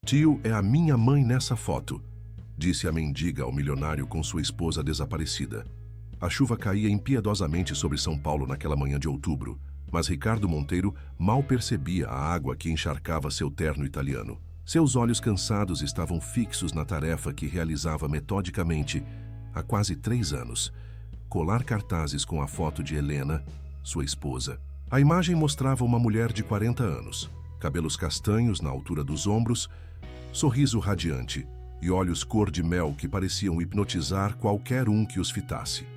Tio, é a minha mãe nessa foto, disse a mendiga ao milionário com sua esposa desaparecida. A chuva caía impiedosamente sobre São Paulo naquela manhã de outubro, mas Ricardo Monteiro mal percebia a água que encharcava seu terno italiano. Seus olhos cansados estavam fixos na tarefa que realizava metodicamente há quase 3 anos: colar cartazes com a foto de Helena, sua esposa. A imagem mostrava uma mulher de 40 anos, cabelos castanhos na altura dos ombros, sorriso radiante e olhos cor de mel que pareciam hipnotizar qualquer um que os fitasse.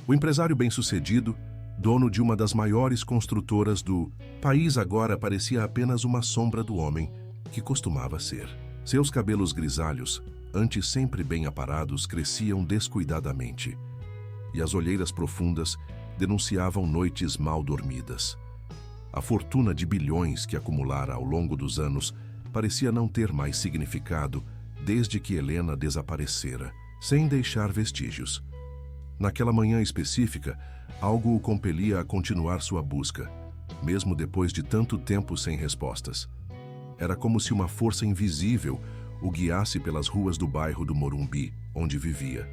O empresário bem-sucedido, dono de uma das maiores construtoras do país, agora parecia apenas uma sombra do homem que costumava ser. Seus cabelos grisalhos, antes sempre bem aparados, cresciam descuidadamente, e as olheiras profundas denunciavam noites mal dormidas. A fortuna de bilhões que acumulara ao longo dos anos parecia não ter mais significado desde que Helena desaparecera, sem deixar vestígios. Naquela manhã específica, algo o compelia a continuar sua busca, mesmo depois de tanto tempo sem respostas. Era como se uma força invisível o guiasse pelas ruas do bairro do Morumbi, onde vivia.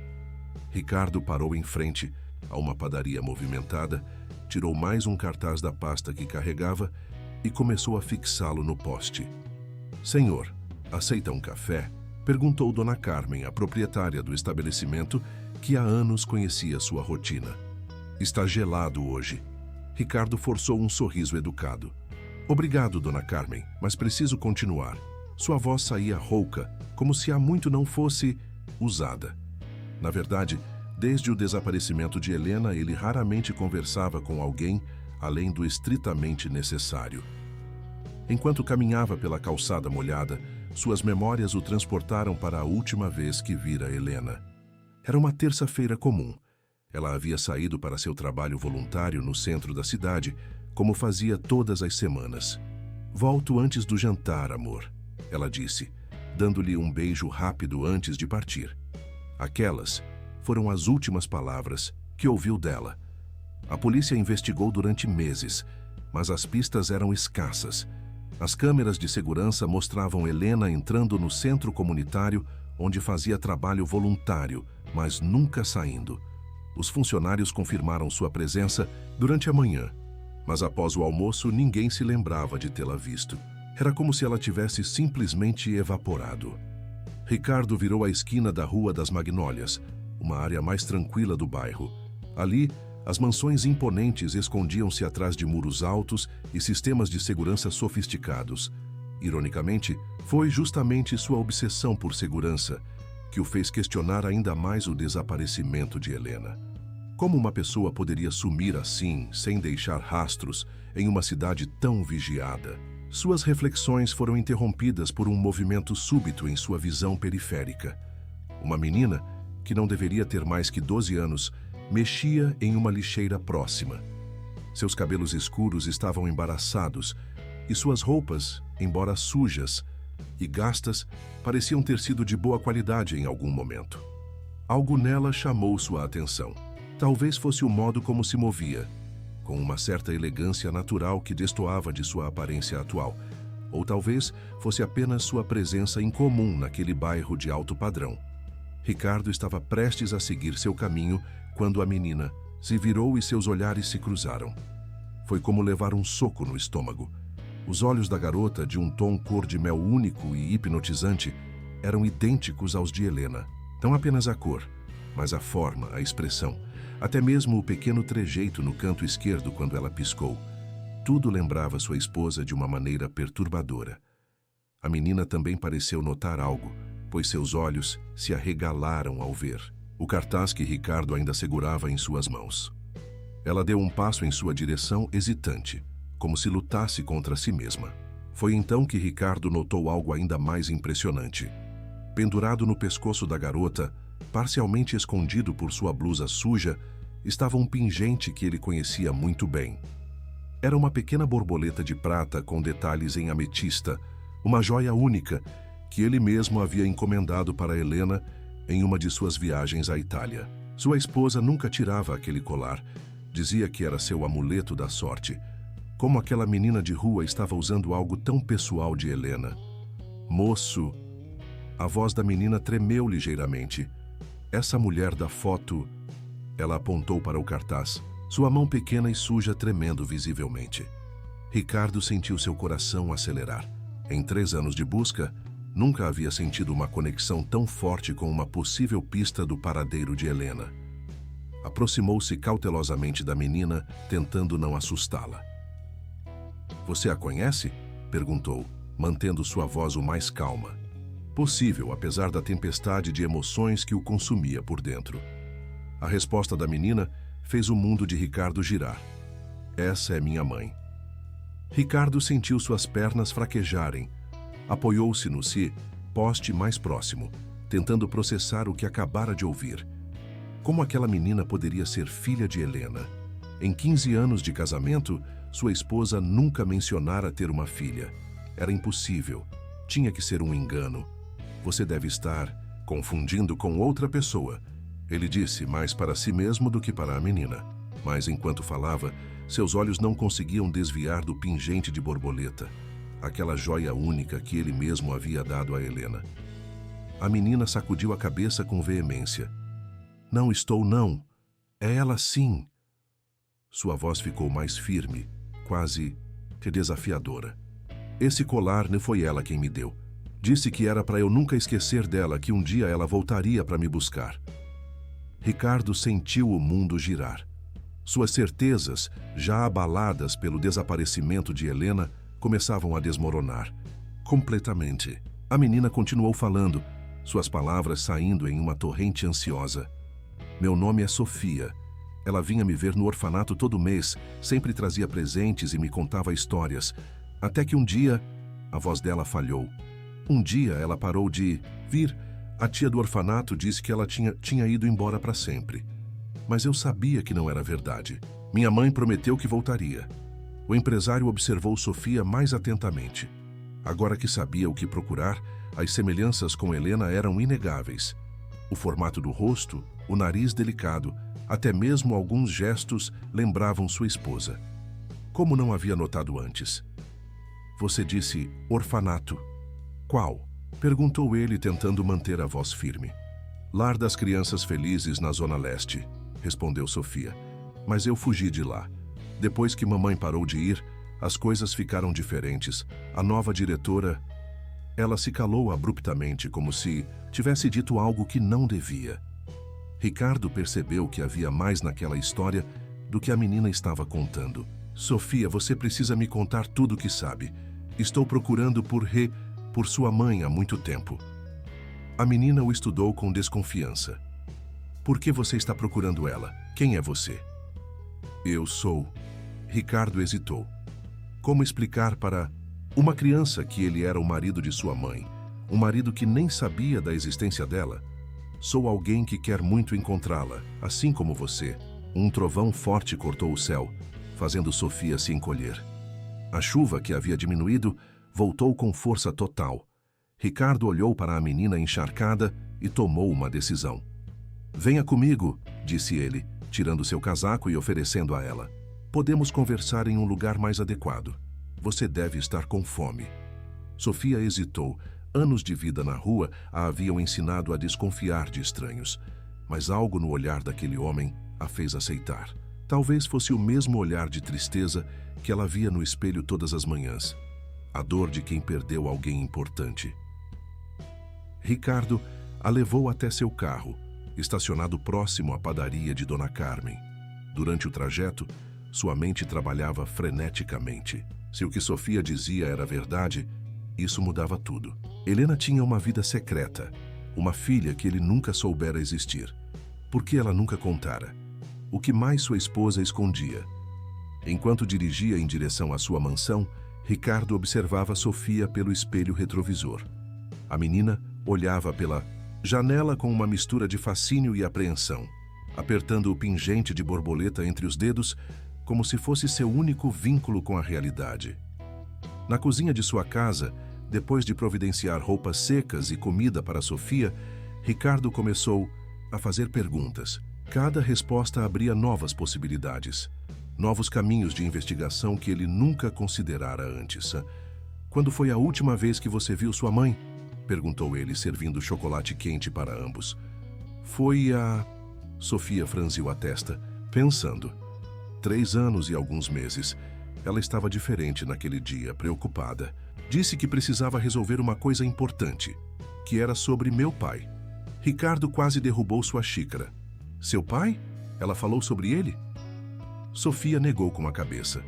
Ricardo parou em frente a uma padaria movimentada, tirou mais um cartaz da pasta que carregava e começou a fixá-lo no poste. "Senhor, aceita um café?", perguntou Dona Carmen, a proprietária do estabelecimento, que há anos conhecia sua rotina. "Está gelado hoje." Ricardo forçou um sorriso educado. "Obrigado, Dona Carmen, mas preciso continuar." Sua voz saía rouca, como se há muito não fosse usada. Na verdade, desde o desaparecimento de Helena, ele raramente conversava com alguém além do estritamente necessário. Enquanto caminhava pela calçada molhada, suas memórias o transportaram para a última vez que vira Helena. Era uma terça-feira comum. Ela havia saído para seu trabalho voluntário no centro da cidade, como fazia todas as semanas. "Volto antes do jantar, amor", ela disse, dando-lhe um beijo rápido antes de partir. Aquelas foram as últimas palavras que ouviu dela. A polícia investigou durante meses, mas as pistas eram escassas. As câmeras de segurança mostravam Helena entrando no centro comunitário, onde fazia trabalho voluntário, mas nunca saindo. Os funcionários confirmaram sua presença durante a manhã, mas após o almoço ninguém se lembrava de tê-la visto. Era como se ela tivesse simplesmente evaporado. Ricardo virou a esquina da Rua das Magnólias, uma área mais tranquila do bairro. Ali, as mansões imponentes escondiam-se atrás de muros altos e sistemas de segurança sofisticados. Ironicamente, foi justamente sua obsessão por segurança que o fez questionar ainda mais o desaparecimento de Helena. Como uma pessoa poderia sumir assim, sem deixar rastros, em uma cidade tão vigiada? Suas reflexões foram interrompidas por um movimento súbito em sua visão periférica. Uma menina, que não deveria ter mais que 12 anos, mexia em uma lixeira próxima. Seus cabelos escuros estavam embaraçados e suas roupas, embora sujas e gastas, pareciam ter sido de boa qualidade em algum momento. Algo nela chamou sua atenção. Talvez fosse o modo como se movia, com uma certa elegância natural que destoava de sua aparência atual, ou talvez fosse apenas sua presença incomum naquele bairro de alto padrão. Ricardo estava prestes a seguir seu caminho quando a menina se virou e seus olhares se cruzaram. Foi como levar um soco no estômago. Os olhos da garota, de um tom cor de mel único e hipnotizante, eram idênticos aos de Helena. Não apenas a cor, mas a forma, a expressão, até mesmo o pequeno trejeito no canto esquerdo quando ela piscou. Tudo lembrava sua esposa de uma maneira perturbadora. A menina também pareceu notar algo, pois seus olhos se arregalaram ao ver o cartaz que Ricardo ainda segurava em suas mãos. Ela deu um passo em sua direção, hesitante, como se lutasse contra si mesma. Foi então que Ricardo notou algo ainda mais impressionante. Pendurado no pescoço da garota, parcialmente escondido por sua blusa suja, estava um pingente que ele conhecia muito bem. Era uma pequena borboleta de prata com detalhes em ametista, uma joia única que ele mesmo havia encomendado para Helena em uma de suas viagens à Itália. Sua esposa nunca tirava aquele colar, dizia que era seu amuleto da sorte. Como aquela menina de rua estava usando algo tão pessoal de Helena? Moço. A voz da menina tremeu ligeiramente. Essa mulher da foto... Ela apontou para o cartaz, sua mão pequena e suja tremendo visivelmente. Ricardo sentiu seu coração acelerar. Em 3 anos de busca, nunca havia sentido uma conexão tão forte com uma possível pista do paradeiro de Helena. Aproximou-se cautelosamente da menina, tentando não assustá-la. "Você a conhece?" perguntou, mantendo sua voz o mais calma possível, apesar da tempestade de emoções que o consumia por dentro. A resposta da menina fez o mundo de Ricardo girar. "Essa é minha mãe." Ricardo sentiu suas pernas fraquejarem. Apoiou-se no poste mais próximo, tentando processar o que acabara de ouvir. Como aquela menina poderia ser filha de Helena? Em 15 anos de casamento, sua esposa nunca mencionara ter uma filha. Era impossível. Tinha que ser um engano. "Você deve estar confundindo com outra pessoa", ele disse, mais para si mesmo do que para a menina. Mas enquanto falava, seus olhos não conseguiam desviar do pingente de borboleta, aquela joia única que ele mesmo havia dado a Helena. A menina sacudiu a cabeça com veemência. "Não estou, não. É ela sim." Sua voz ficou mais firme, quase que desafiadora. "Esse colar não foi ela quem me deu. Disse que era para eu nunca esquecer dela, que um dia ela voltaria para me buscar." Ricardo sentiu o mundo girar. Suas certezas, já abaladas pelo desaparecimento de Helena, começavam a desmoronar. Completamente. A menina continuou falando, suas palavras saindo em uma torrente ansiosa. "Meu nome é Sofia. Ela vinha me ver no orfanato todo mês, sempre trazia presentes e me contava histórias. Até que um dia, a voz dela falhou. Um dia ela parou de vir. A tia do orfanato disse que ela tinha ido embora para sempre. Mas eu sabia que não era verdade. Minha mãe prometeu que voltaria." O empresário observou Sofia mais atentamente. Agora que sabia o que procurar, as semelhanças com Helena eram inegáveis. O formato do rosto, o nariz delicado, até mesmo alguns gestos lembravam sua esposa. Como não havia notado antes? "Você disse orfanato. Qual?" perguntou ele, tentando manter a voz firme. "Lar das Crianças Felizes na Zona Leste", respondeu Sofia. "Mas eu fugi de lá. Depois que mamãe parou de ir, as coisas ficaram diferentes. A nova diretora..." Ela se calou abruptamente, como se tivesse dito algo que não devia. Ricardo percebeu que havia mais naquela história do que a menina estava contando. "Sofia, você precisa me contar tudo o que sabe. Estou procurando por sua mãe há muito tempo." A menina o estudou com desconfiança. "Por que você está procurando ela? Quem é você?" "Eu sou..." Ricardo hesitou. Como explicar para uma criança que ele era o marido de sua mãe, um marido que nem sabia da existência dela? "Sou alguém que quer muito encontrá-la, assim como você." Um trovão forte cortou o céu, fazendo Sofia se encolher. A chuva, que havia diminuído, voltou com força total. Ricardo olhou para a menina encharcada e tomou uma decisão. "Venha comigo", disse ele, tirando seu casaco e oferecendo a ela. "Podemos conversar em um lugar mais adequado. Você deve estar com fome." Sofia hesitou. Anos de vida na rua a haviam ensinado a desconfiar de estranhos. Mas algo no olhar daquele homem a fez aceitar. Talvez fosse o mesmo olhar de tristeza que ela via no espelho todas as manhãs. A dor de quem perdeu alguém importante. Ricardo a levou até seu carro, estacionado próximo à padaria de Dona Carmen. Durante o trajeto, sua mente trabalhava freneticamente. Se o que Sofia dizia era verdade, isso mudava tudo. Helena tinha uma vida secreta, uma filha que ele nunca soubera existir. Por que ela nunca contara? O que mais sua esposa escondia? Enquanto dirigia em direção à sua mansão, Ricardo observava Sofia pelo espelho retrovisor. A menina olhava pela janela com uma mistura de fascínio e apreensão, apertando o pingente de borboleta entre os dedos, como se fosse seu único vínculo com a realidade. Na cozinha de sua casa, depois de providenciar roupas secas e comida para Sofia, Ricardo começou a fazer perguntas. Cada resposta abria novas possibilidades, novos caminhos de investigação que ele nunca considerara antes. Quando foi a última vez que você viu sua mãe? Perguntou ele, servindo chocolate quente para ambos. Foi há... Sofia franziu a testa, pensando. 3 anos e alguns meses. Ela estava diferente naquele dia, preocupada. Disse que precisava resolver uma coisa importante, que era sobre meu pai. Ricardo quase derrubou sua xícara. Seu pai? Ela falou sobre ele? Sofia negou com a cabeça.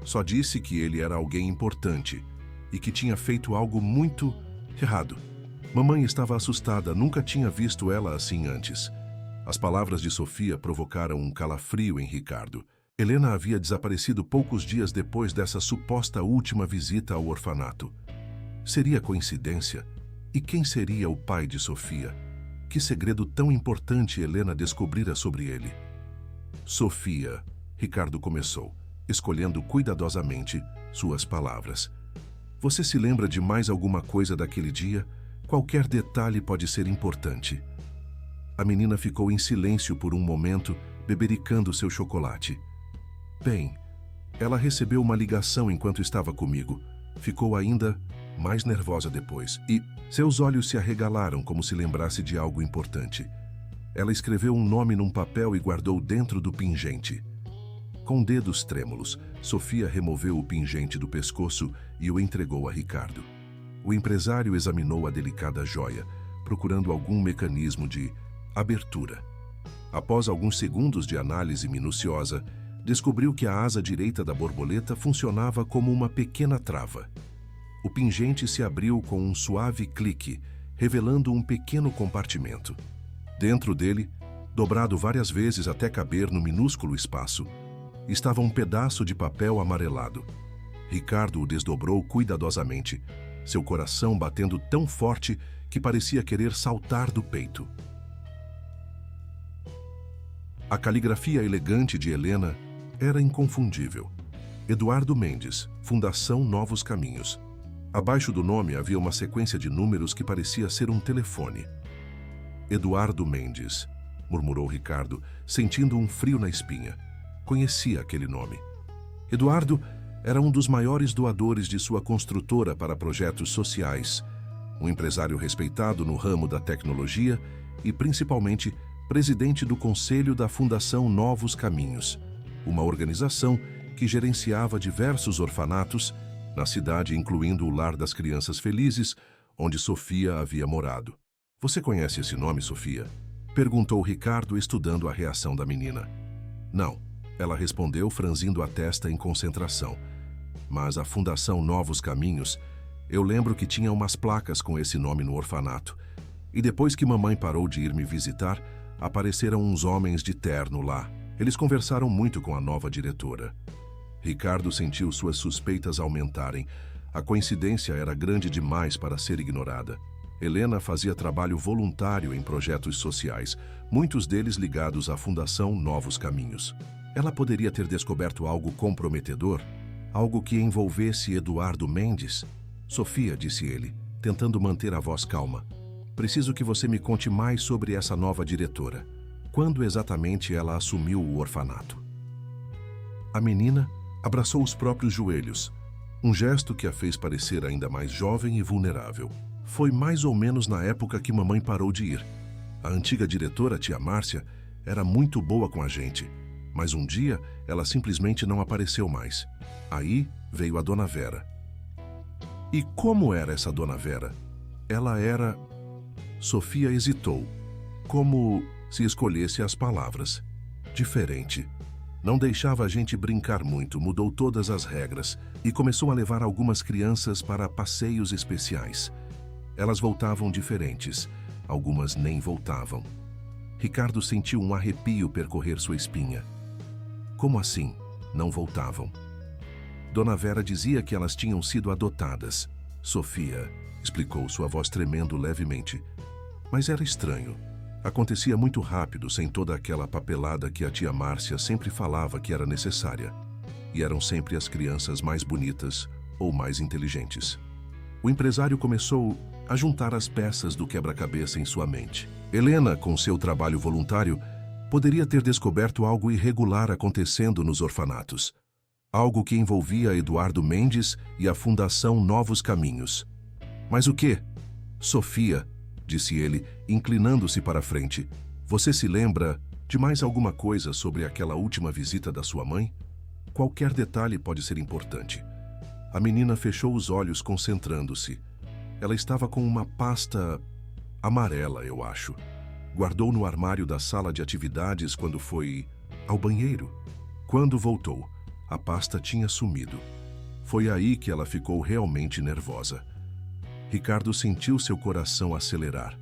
Só disse que ele era alguém importante e que tinha feito algo muito errado. Mamãe estava assustada, nunca tinha visto ela assim antes. As palavras de Sofia provocaram um calafrio em Ricardo. Helena havia desaparecido poucos dias depois dessa suposta última visita ao orfanato. Seria coincidência? E quem seria o pai de Sofia? Que segredo tão importante Helena descobrira sobre ele? Sofia, Ricardo começou, escolhendo cuidadosamente suas palavras. Você se lembra de mais alguma coisa daquele dia? Qualquer detalhe pode ser importante. A menina ficou em silêncio por um momento, bebericando seu chocolate. Bem, ela recebeu uma ligação enquanto estava comigo. Ficou ainda mais nervosa depois e seus olhos se arregalaram como se lembrasse de algo importante. Ela escreveu um nome num papel e guardou dentro do pingente. Com dedos trêmulos, Sofia removeu o pingente do pescoço e o entregou a Ricardo. O empresário examinou a delicada joia, procurando algum mecanismo de abertura. Após alguns segundos de análise minuciosa, descobriu que a asa direita da borboleta funcionava como uma pequena trava. O pingente se abriu com um suave clique, revelando um pequeno compartimento. Dentro dele, dobrado várias vezes até caber no minúsculo espaço, estava um pedaço de papel amarelado. Ricardo o desdobrou cuidadosamente, seu coração batendo tão forte que parecia querer saltar do peito. A caligrafia elegante de Helena era inconfundível. Eduardo Mendes, Fundação Novos Caminhos. Abaixo do nome havia uma sequência de números que parecia ser um telefone. Eduardo Mendes, murmurou Ricardo, sentindo um frio na espinha. Conhecia aquele nome. Eduardo era um dos maiores doadores de sua construtora para projetos sociais, um empresário respeitado no ramo da tecnologia e, principalmente, presidente do Conselho da Fundação Novos Caminhos, uma organização que gerenciava diversos orfanatos na cidade, incluindo o Lar das Crianças Felizes, onde Sofia havia morado. Você conhece esse nome, Sofia? Perguntou Ricardo, estudando a reação da menina. Não, ela respondeu, franzindo a testa em concentração. Mas a Fundação Novos Caminhos, eu lembro que tinha umas placas com esse nome no orfanato. E depois que mamãe parou de ir me visitar, apareceram uns homens de terno lá. Eles conversaram muito com a nova diretora. Ricardo sentiu suas suspeitas aumentarem. A coincidência era grande demais para ser ignorada. Helena fazia trabalho voluntário em projetos sociais, muitos deles ligados à Fundação Novos Caminhos. Ela poderia ter descoberto algo comprometedor? Algo que envolvesse Eduardo Mendes? Sofia, disse ele, tentando manter a voz calma. Preciso que você me conte mais sobre essa nova diretora. Quando exatamente ela assumiu o orfanato? A menina abraçou os próprios joelhos, um gesto que a fez parecer ainda mais jovem e vulnerável. Foi mais ou menos na época que mamãe parou de ir. A antiga diretora, tia Márcia, era muito boa com a gente, mas um dia ela simplesmente não apareceu mais. Aí veio a Dona Vera. E como era essa Dona Vera? Ela era... Sofia hesitou, como se escolhesse as palavras. Diferente. Não deixava a gente brincar muito, mudou todas as regras e começou a levar algumas crianças para passeios especiais. Elas voltavam diferentes, algumas nem voltavam. Ricardo sentiu um arrepio percorrer sua espinha. Como assim, não voltavam? Dona Vera dizia que elas tinham sido adotadas. Sofia, explicou, sua voz tremendo levemente. Mas era estranho. Acontecia muito rápido, sem toda aquela papelada que a tia Márcia sempre falava que era necessária. E eram sempre as crianças mais bonitas ou mais inteligentes. O empresário começou a juntar as peças do quebra-cabeça em sua mente. Helena, com seu trabalho voluntário, poderia ter descoberto algo irregular acontecendo nos orfanatos. Algo que envolvia Eduardo Mendes e a Fundação Novos Caminhos. Mas o quê? Sofia, disse ele, inclinando-se para a frente. Você se lembra de mais alguma coisa sobre aquela última visita da sua mãe? Qualquer detalhe pode ser importante. A menina fechou os olhos, concentrando-se. Ela estava com uma pasta amarela, eu acho. Guardou no armário da sala de atividades quando foi ao banheiro. Quando voltou, a pasta tinha sumido. Foi aí que ela ficou realmente nervosa. Ricardo sentiu seu coração acelerar.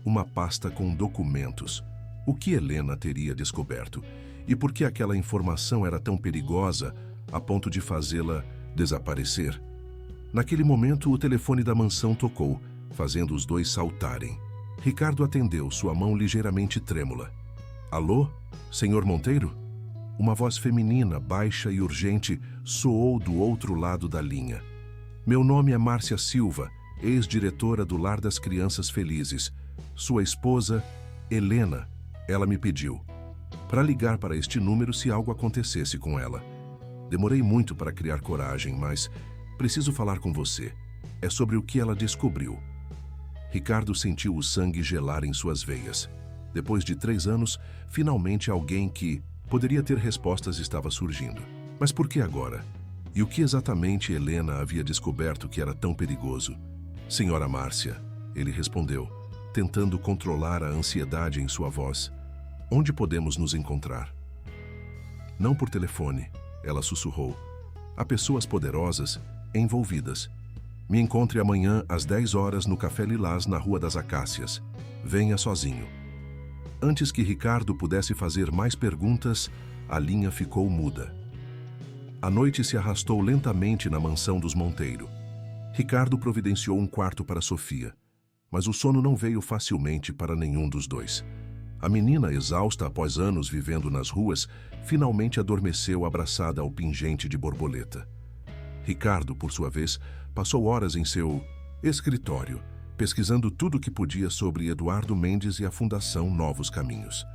Uma pasta com documentos. O que Helena teria descoberto? E por que aquela informação era tão perigosa a ponto de fazê-la desaparecer? Naquele momento, o telefone da mansão tocou, fazendo os dois saltarem. Ricardo atendeu, sua mão ligeiramente trêmula. Alô, senhor Monteiro? Uma voz feminina, baixa e urgente, soou do outro lado da linha. Meu nome é Márcia Silva, ex-diretora do Lar das Crianças Felizes. Sua esposa, Helena, ela me pediu para ligar para este número se algo acontecesse com ela. Demorei muito para criar coragem, mas preciso falar com você. É sobre o que ela descobriu. Ricardo sentiu o sangue gelar em suas veias. Depois de 3 anos, finalmente alguém que poderia ter respostas estava surgindo. Mas por que agora? E o que exatamente Helena havia descoberto que era tão perigoso? Senhora Márcia, ele respondeu, tentando controlar a ansiedade em sua voz. Onde podemos nos encontrar? Não por telefone, ela sussurrou. Há pessoas poderosas envolvidas. Me encontre amanhã às 10 horas no Café Lilás, na Rua das Acácias. Venha sozinho. Antes que Ricardo pudesse fazer mais perguntas, a linha ficou muda. A noite se arrastou lentamente na mansão dos Monteiro. Ricardo providenciou um quarto para Sofia, mas o sono não veio facilmente para nenhum dos dois. A menina, exausta após anos vivendo nas ruas, finalmente adormeceu abraçada ao pingente de borboleta. Ricardo, por sua vez, passou horas em seu escritório, pesquisando tudo o que podia sobre Eduardo Mendes e a Fundação Novos Caminhos.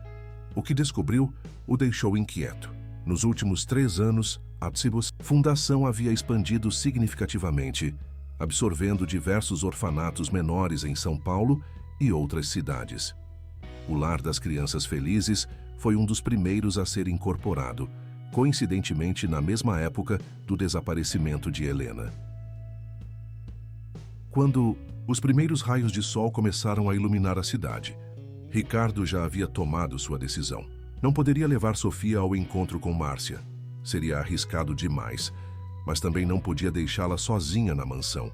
O que descobriu o deixou inquieto. Nos últimos 3 anos, a Fundação havia expandido significativamente, absorvendo diversos orfanatos menores em São Paulo e outras cidades. O Lar das Crianças Felizes foi um dos primeiros a ser incorporado, coincidentemente na mesma época do desaparecimento de Helena. Quando os primeiros raios de sol começaram a iluminar a cidade, Ricardo já havia tomado sua decisão. Não poderia levar Sofia ao encontro com Márcia. Seria arriscado demais, mas também não podia deixá-la sozinha na mansão.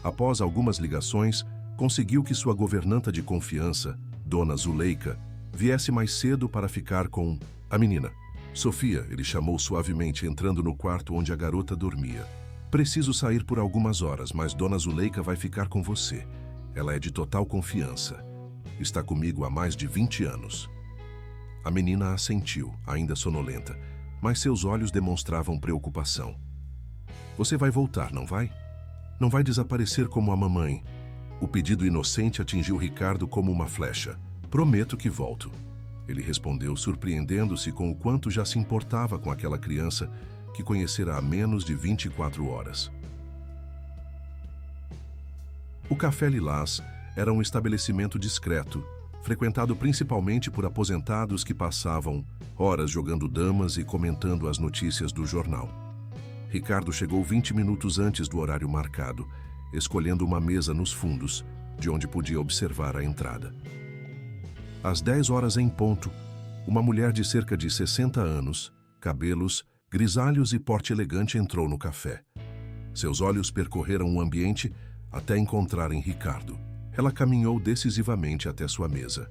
Após algumas ligações, conseguiu que sua governanta de confiança, Dona Zuleika, viesse mais cedo para ficar com a menina. Sofia, ele chamou suavemente, entrando no quarto onde a garota dormia. Preciso sair por algumas horas, mas Dona Zuleika vai ficar com você. Ela é de total confiança. Está comigo há mais de 20 anos. A menina assentiu, ainda sonolenta, mas seus olhos demonstravam preocupação. Você vai voltar, não vai? Não vai desaparecer como a mamãe. O pedido inocente atingiu Ricardo como uma flecha. Prometo que volto. Ele respondeu, surpreendendo-se com o quanto já se importava com aquela criança que conhecera há menos de 24 horas. O Café Lilás era um estabelecimento discreto, frequentado principalmente por aposentados que passavam horas jogando damas e comentando as notícias do jornal. Ricardo chegou 20 minutos antes do horário marcado, escolhendo uma mesa nos fundos, de onde podia observar a entrada. Às 10 horas em ponto, uma mulher de cerca de 60 anos, cabelos grisalhos e porte elegante entrou no café. Seus olhos percorreram o ambiente até encontrarem Ricardo. Ela caminhou decisivamente até sua mesa.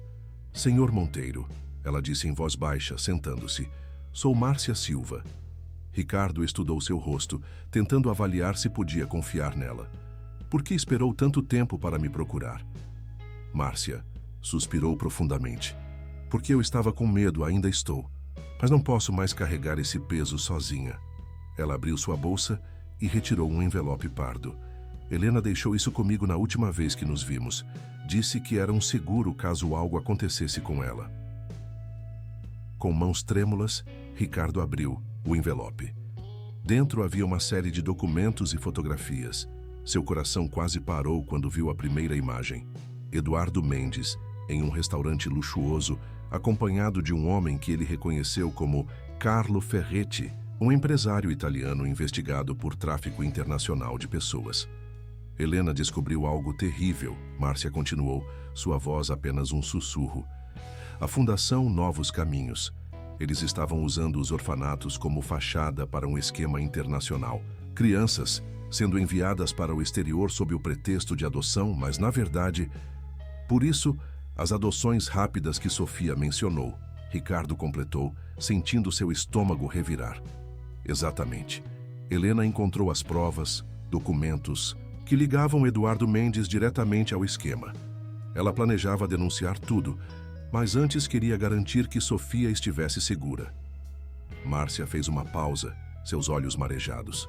Senhor Monteiro, ela disse em voz baixa, sentando-se. Sou Márcia Silva. Ricardo estudou seu rosto, tentando avaliar se podia confiar nela. Por que esperou tanto tempo para me procurar? Márcia suspirou profundamente. Porque eu estava com medo, ainda estou. Mas não posso mais carregar esse peso sozinha. Ela abriu sua bolsa e retirou um envelope pardo. Helena deixou isso comigo na última vez que nos vimos. Disse que era um seguro caso algo acontecesse com ela. Com mãos trêmulas, Ricardo abriu o envelope. Dentro havia uma série de documentos e fotografias. Seu coração quase parou quando viu a primeira imagem. Eduardo Mendes, em um restaurante luxuoso, acompanhado de um homem que ele reconheceu como Carlo Ferretti, um empresário italiano investigado por tráfico internacional de pessoas. Helena descobriu algo terrível, Márcia continuou, sua voz apenas um sussurro. A Fundação Novos Caminhos. Eles estavam usando os orfanatos como fachada para um esquema internacional. Crianças sendo enviadas para o exterior sob o pretexto de adoção, mas na verdade... Por isso, as adoções rápidas que Sofia mencionou, Ricardo completou, sentindo seu estômago revirar. Exatamente. Helena encontrou as provas, documentos, que ligavam Eduardo Mendes diretamente ao esquema. Ela planejava denunciar tudo, mas antes queria garantir que Sofia estivesse segura. Márcia fez uma pausa, seus olhos marejados.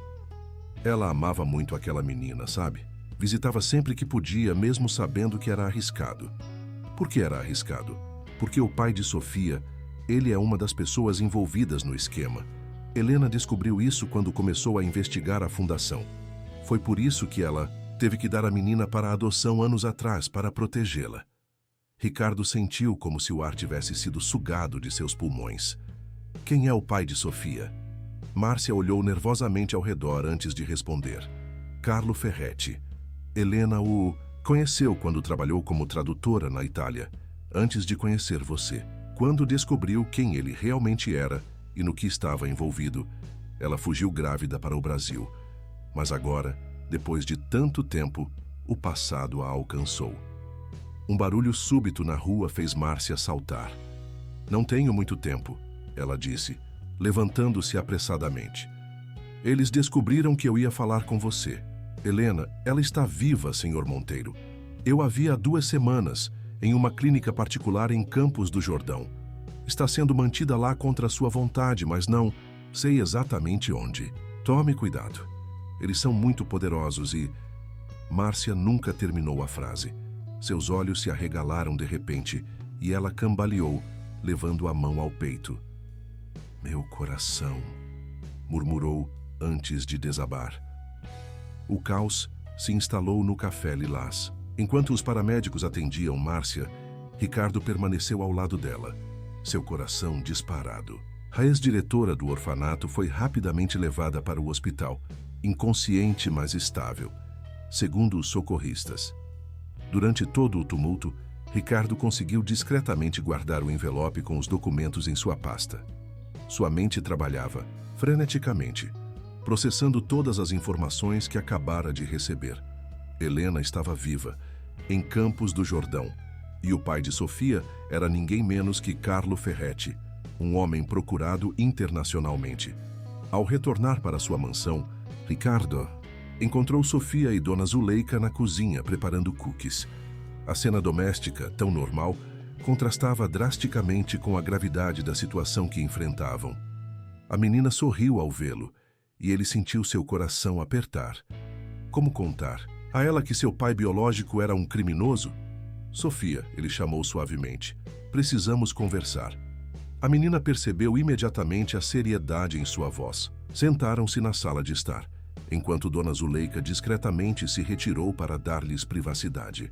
Ela amava muito aquela menina, sabe? Visitava sempre que podia, mesmo sabendo que era arriscado. Por que era arriscado? Porque o pai de Sofia, ele é uma das pessoas envolvidas no esquema. Helena descobriu isso quando começou a investigar a fundação. Foi por isso que ela teve que dar a menina para a adoção anos atrás, para protegê-la. Ricardo sentiu como se o ar tivesse sido sugado de seus pulmões. Quem é o pai de Sofia? Márcia olhou nervosamente ao redor antes de responder. Carlo Ferretti. Helena o conheceu quando trabalhou como tradutora na Itália, antes de conhecer você. Quando descobriu quem ele realmente era e no que estava envolvido, ela fugiu grávida para o Brasil. Mas agora, depois de tanto tempo, o passado a alcançou. Um barulho súbito na rua fez Márcia saltar. Não tenho muito tempo, ela disse, levantando-se apressadamente. Eles descobriram que eu ia falar com você. Helena, ela está viva, Sr. Monteiro. Eu a vi há 2 semanas, em uma clínica particular em Campos do Jordão. Está sendo mantida lá contra sua vontade, mas não sei exatamente onde. Tome cuidado. Eles são muito poderosos e... Márcia nunca terminou a frase. Seus olhos se arregalaram de repente e ela cambaleou, levando a mão ao peito. Meu coração, murmurou antes de desabar. O caos se instalou no Café Lilás. Enquanto os paramédicos atendiam Márcia, Ricardo permaneceu ao lado dela, seu coração disparado. A ex-diretora do orfanato foi rapidamente levada para o hospital, inconsciente mas estável, segundo os socorristas. Durante todo o tumulto, Ricardo conseguiu discretamente guardar o envelope com os documentos em sua pasta. Sua mente trabalhava, freneticamente, processando todas as informações que acabara de receber. Helena estava viva, em Campos do Jordão, e o pai de Sofia era ninguém menos que Carlo Ferretti, um homem procurado internacionalmente. Ao retornar para sua mansão, Ricardo encontrou Sofia e Dona Zuleika na cozinha preparando cookies. A cena doméstica, tão normal, contrastava drasticamente com a gravidade da situação que enfrentavam. A menina sorriu ao vê-lo, e ele sentiu seu coração apertar. Como contar a ela que seu pai biológico era um criminoso? Sofia, ele chamou suavemente. Precisamos conversar. A menina percebeu imediatamente a seriedade em sua voz. Sentaram-se na sala de estar, enquanto Dona Zuleika discretamente se retirou para dar-lhes privacidade.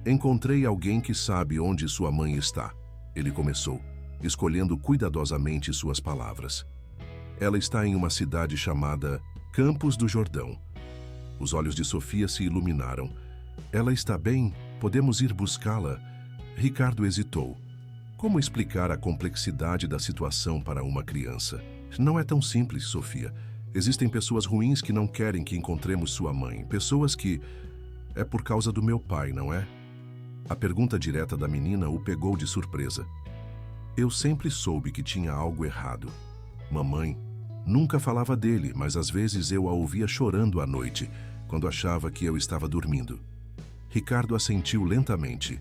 Encontrei alguém que sabe onde sua mãe está, ele começou, escolhendo cuidadosamente suas palavras. Ela está em uma cidade chamada Campos do Jordão. Os olhos de Sofia se iluminaram. Ela está bem? Podemos ir buscá-la? Ricardo hesitou. Como explicar a complexidade da situação para uma criança? Não é tão simples, Sofia. Existem pessoas ruins que não querem que encontremos sua mãe. Pessoas que... É por causa do meu pai, não é? A pergunta direta da menina o pegou de surpresa. Eu sempre soube que tinha algo errado. Mamãe nunca falava dele, mas às vezes eu a ouvia chorando à noite, quando achava que eu estava dormindo. Ricardo assentiu lentamente.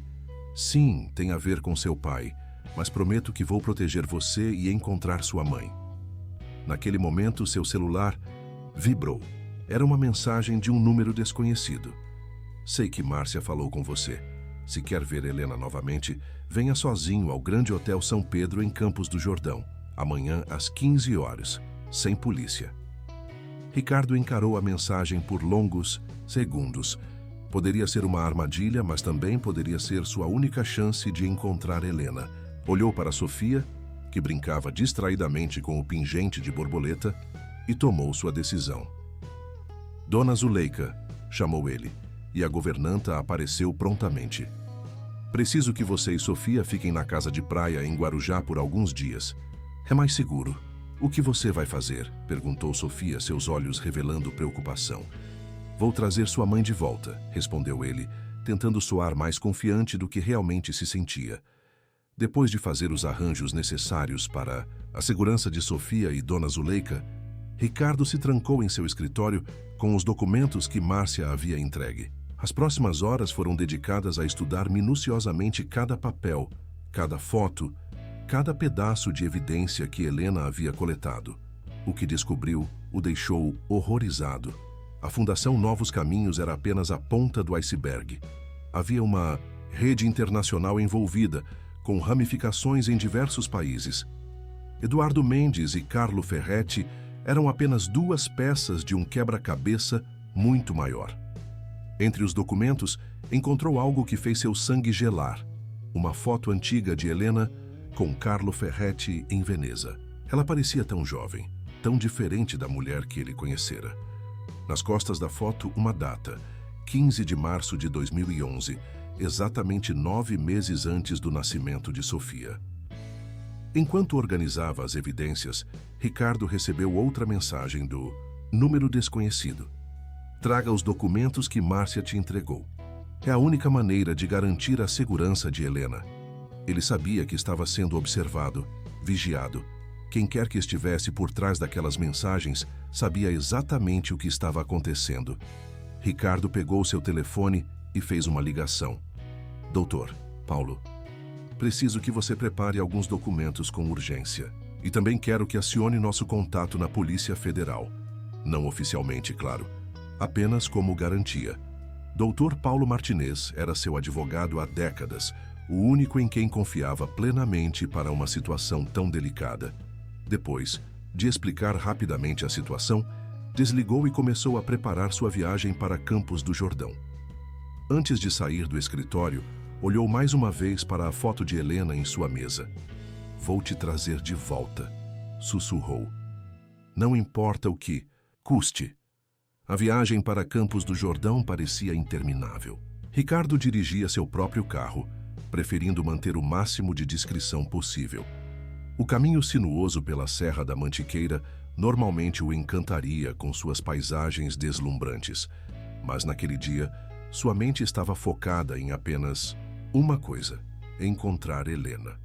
Sim, tem a ver com seu pai, mas prometo que vou proteger você e encontrar sua mãe. Naquele momento, seu celular vibrou. Era uma mensagem de um número desconhecido. Sei que Márcia falou com você. Se quer ver Helena novamente, venha sozinho ao Grande Hotel São Pedro em Campos do Jordão, amanhã às 15 horas, sem polícia. Ricardo encarou a mensagem por longos segundos. Poderia ser uma armadilha, mas também poderia ser sua única chance de encontrar Helena. Olhou para Sofia, que brincava distraidamente com o pingente de borboleta, e tomou sua decisão. Dona Zuleika, chamou ele, e a governanta apareceu prontamente. Preciso que você e Sofia fiquem na casa de praia em Guarujá por alguns dias. É mais seguro. O que você vai fazer? Perguntou Sofia, seus olhos revelando preocupação. Vou trazer sua mãe de volta, respondeu ele, tentando soar mais confiante do que realmente se sentia. Depois de fazer os arranjos necessários para a segurança de Sofia e Dona Zuleika, Ricardo se trancou em seu escritório com os documentos que Márcia havia entregue. As próximas horas foram dedicadas a estudar minuciosamente cada papel, cada foto, cada pedaço de evidência que Helena havia coletado. O que descobriu o deixou horrorizado. A Fundação Novos Caminhos era apenas a ponta do iceberg. Havia uma rede internacional envolvida, com ramificações em diversos países. Eduardo Mendes e Carlo Ferretti eram apenas duas peças de um quebra-cabeça muito maior. Entre os documentos, encontrou algo que fez seu sangue gelar. Uma foto antiga de Helena com Carlo Ferretti em Veneza. Ela parecia tão jovem, tão diferente da mulher que ele conhecera. Nas costas da foto, uma data, 15 de março de 2011, exatamente 9 meses antes do nascimento de Sofia. Enquanto organizava as evidências, Ricardo recebeu outra mensagem do número desconhecido. Traga os documentos que Márcia te entregou. É a única maneira de garantir a segurança de Helena. Ele sabia que estava sendo observado, vigiado. Quem quer que estivesse por trás daquelas mensagens sabia exatamente o que estava acontecendo. Ricardo pegou seu telefone e fez uma ligação. Doutor, Paulo, preciso que você prepare alguns documentos com urgência. E também quero que acione nosso contato na Polícia Federal. Não oficialmente, claro. Apenas como garantia. Dr. Paulo Martinez era seu advogado há décadas, o único em quem confiava plenamente para uma situação tão delicada. Depois de explicar rapidamente a situação, desligou e começou a preparar sua viagem para Campos do Jordão. Antes de sair do escritório, olhou mais uma vez para a foto de Helena em sua mesa. Vou te trazer de volta, sussurrou. Não importa o que custe. A viagem para Campos do Jordão parecia interminável. Ricardo dirigia seu próprio carro, preferindo manter o máximo de discrição possível. O caminho sinuoso pela Serra da Mantiqueira normalmente o encantaria com suas paisagens deslumbrantes, mas naquele dia, sua mente estava focada em apenas uma coisa: encontrar Helena.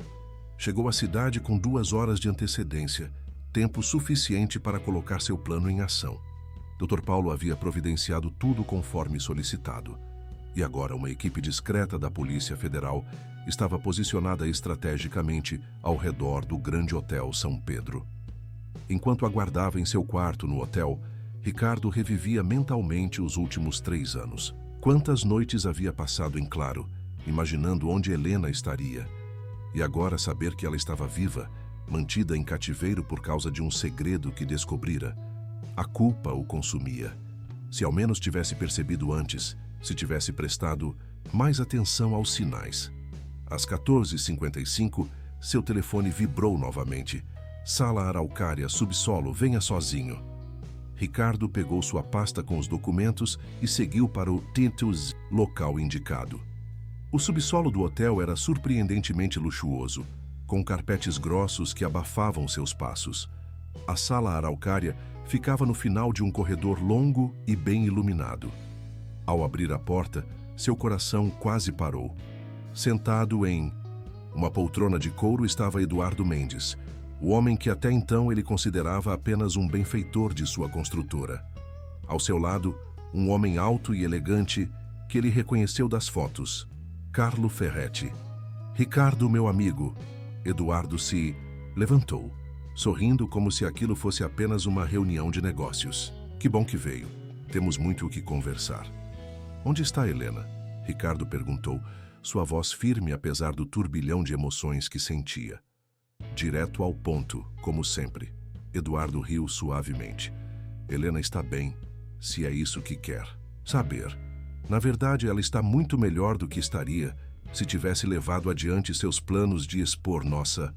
Chegou à cidade com 2 horas de antecedência, tempo suficiente para colocar seu plano em ação. Dr. Paulo havia providenciado tudo conforme solicitado. E agora uma equipe discreta da Polícia Federal estava posicionada estrategicamente ao redor do grande hotel São Pedro. Enquanto aguardava em seu quarto no hotel, Ricardo revivia mentalmente os últimos 3 anos. Quantas noites havia passado em claro, imaginando onde Helena estaria. E agora saber que ela estava viva, mantida em cativeiro por causa de um segredo que descobrira. A culpa o consumia. Se ao menos tivesse percebido antes, se tivesse prestado mais atenção aos sinais. Às 14h55, seu telefone vibrou novamente. Sala Araucária, subsolo, venha sozinho. Ricardo pegou sua pasta com os documentos e seguiu para o Tintus, local indicado. O subsolo do hotel era surpreendentemente luxuoso, com carpetes grossos que abafavam seus passos. A Sala Araucária ficava no final de um corredor longo e bem iluminado. Ao abrir a porta, seu coração quase parou. Sentado em uma poltrona de couro estava Eduardo Mendes, o homem que até então ele considerava apenas um benfeitor de sua construtora. Ao seu lado, um homem alto e elegante que ele reconheceu das fotos, Carlo Ferretti. Ricardo, meu amigo. Eduardo se levantou, sorrindo como se aquilo fosse apenas uma reunião de negócios. Que bom que veio. Temos muito o que conversar. Onde está Helena? Ricardo perguntou, sua voz firme apesar do turbilhão de emoções que sentia. Direto ao ponto, como sempre. Eduardo riu suavemente. Helena está bem, se é isso que quer saber. Na verdade, ela está muito melhor do que estaria se tivesse levado adiante seus planos de expor nossa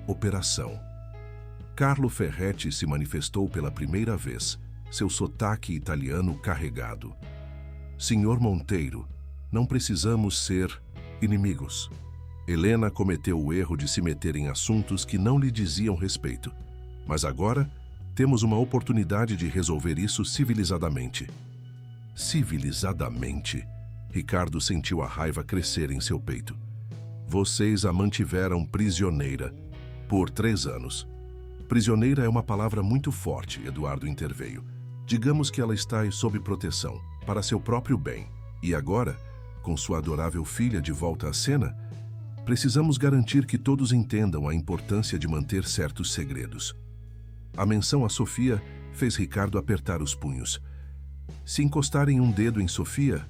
operação. Carlo Ferretti se manifestou pela primeira vez, seu sotaque italiano carregado. Senhor Monteiro, não precisamos ser inimigos. Helena cometeu o erro de se meter em assuntos que não lhe diziam respeito. Mas agora, temos uma oportunidade de resolver isso civilizadamente. Civilizadamente? Ricardo sentiu a raiva crescer em seu peito. Vocês a mantiveram prisioneira por 3 anos. Prisioneira é uma palavra muito forte, Eduardo interveio. Digamos que ela está sob proteção, para seu próprio bem. E agora, com sua adorável filha de volta à cena, precisamos garantir que todos entendam a importância de manter certos segredos. A menção a Sofia fez Ricardo apertar os punhos. Se encostarem um dedo em Sofia...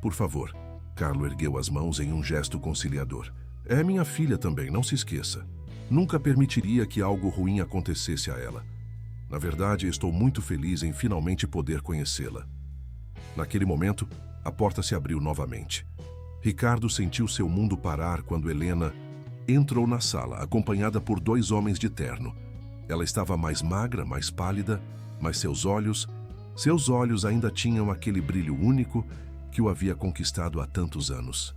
Por favor, Carlo ergueu as mãos em um gesto conciliador. É minha filha também, não se esqueça. Nunca permitiria que algo ruim acontecesse a ela. Na verdade, estou muito feliz em finalmente poder conhecê-la. Naquele momento, a porta se abriu novamente. Ricardo sentiu seu mundo parar quando Helena entrou na sala, acompanhada por 2 homens de terno. Ela estava mais magra, mais pálida, mas seus olhos ainda tinham aquele brilho único que o havia conquistado há tantos anos.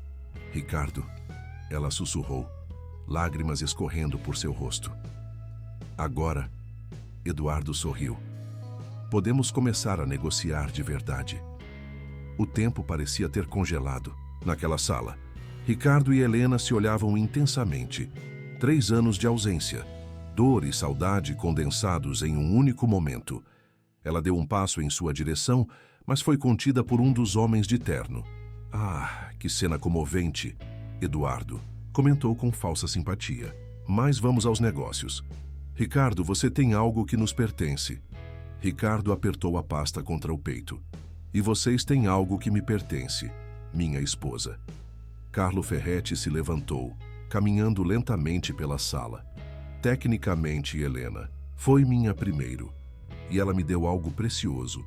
Ricardo, ela sussurrou, lágrimas escorrendo por seu rosto. Agora, Eduardo sorriu. Podemos começar a negociar de verdade. O tempo parecia ter congelado. Naquela sala, Ricardo e Helena se olhavam intensamente. 3 anos de ausência, dor e saudade condensados em um único momento. Ela deu um passo em sua direção, mas foi contida por um dos homens de terno. Ah, que cena comovente, Eduardo, comentou com falsa simpatia. Mas vamos aos negócios. Ricardo, você tem algo que nos pertence. Ricardo apertou a pasta contra o peito. E vocês têm algo que me pertence, minha esposa. Carlo Ferretti se levantou, caminhando lentamente pela sala. Tecnicamente, Helena, foi minha primeiro. E ela me deu algo precioso.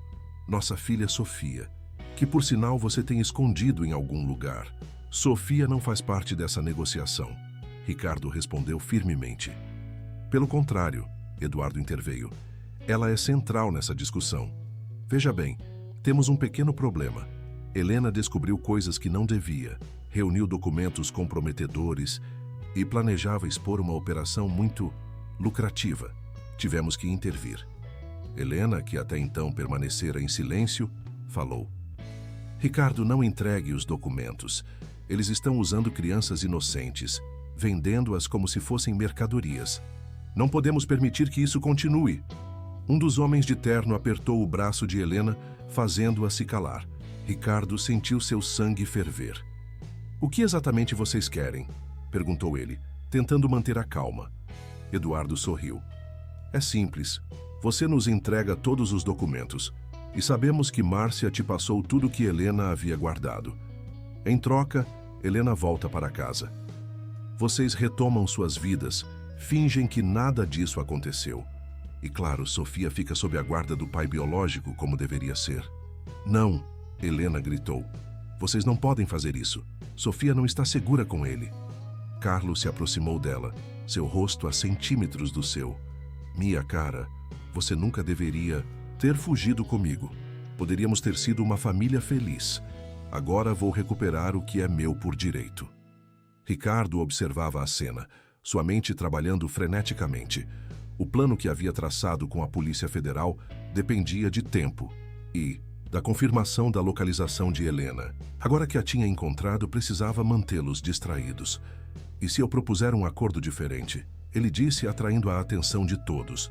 Nossa filha Sofia, que por sinal você tem escondido em algum lugar. Sofia não faz parte dessa negociação. Ricardo respondeu firmemente. Pelo contrário, Eduardo interveio. Ela é central nessa discussão. Veja bem, temos um pequeno problema. Helena descobriu coisas que não devia, reuniu documentos comprometedores e planejava expor uma operação muito lucrativa. Tivemos que intervir. Helena, que até então permanecera em silêncio, falou. Ricardo, não entregue os documentos. Eles estão usando crianças inocentes, vendendo-as como se fossem mercadorias. Não podemos permitir que isso continue. Um dos homens de terno apertou o braço de Helena, fazendo-a se calar. Ricardo sentiu seu sangue ferver. O que exatamente vocês querem? Perguntou ele, tentando manter a calma. Eduardo sorriu. É simples. Você nos entrega todos os documentos. E sabemos que Márcia te passou tudo que Helena havia guardado. Em troca, Helena volta para casa. Vocês retomam suas vidas, fingem que nada disso aconteceu. E claro, Sofia fica sob a guarda do pai biológico, como deveria ser. Não, Helena gritou. Vocês não podem fazer isso. Sofia não está segura com ele. Carlos se aproximou dela, seu rosto a centímetros do seu. Minha cara, você nunca deveria ter fugido comigo. Poderíamos ter sido uma família feliz. Agora vou recuperar o que é meu por direito. Ricardo observava a cena, sua mente trabalhando freneticamente. O plano que havia traçado com a Polícia Federal dependia de tempo e da confirmação da localização de Helena. Agora que a tinha encontrado, precisava mantê-los distraídos. E se eu propuser um acordo diferente? Ele disse, atraindo a atenção de todos.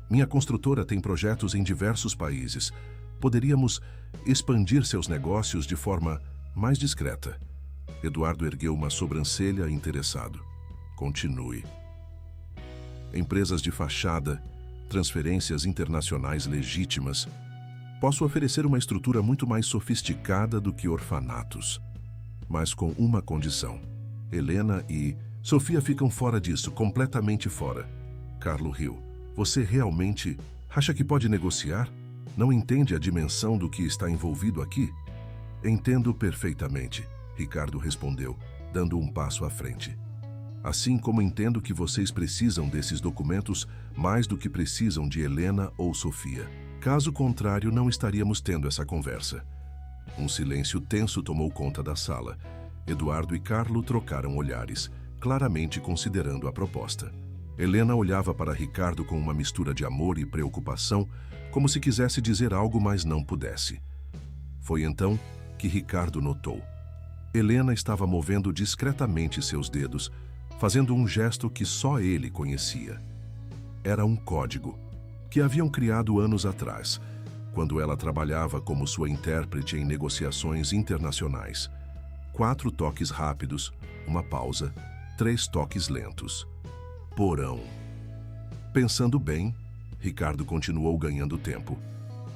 Minha construtora tem projetos em diversos países. Poderíamos expandir seus negócios de forma mais discreta. Eduardo ergueu uma sobrancelha interessado. Continue. Empresas de fachada, transferências internacionais legítimas. Posso oferecer uma estrutura muito mais sofisticada do que orfanatos. Mas com uma condição. Helena e Sofia ficam fora disso, completamente fora. Carlo riu. Você realmente Acha que pode negociar? Não entende a dimensão do que está envolvido aqui? Entendo perfeitamente, Ricardo respondeu, dando um passo à frente. Assim como entendo que vocês precisam desses documentos mais do que precisam de Helena ou Sofia. Caso contrário, não estaríamos tendo essa conversa. Um silêncio tenso tomou conta da sala. Eduardo e Carlo trocaram olhares, claramente considerando a proposta. Helena olhava para Ricardo com uma mistura de amor e preocupação, como se quisesse dizer algo, mas não pudesse. Foi então que Ricardo notou. Helena estava movendo discretamente seus dedos, fazendo um gesto que só ele conhecia. Era um código que haviam criado anos atrás, quando ela trabalhava como sua intérprete em negociações internacionais. 4 toques rápidos, uma pausa, 3 toques lentos. Porão. Pensando bem, Ricardo continuou ganhando tempo.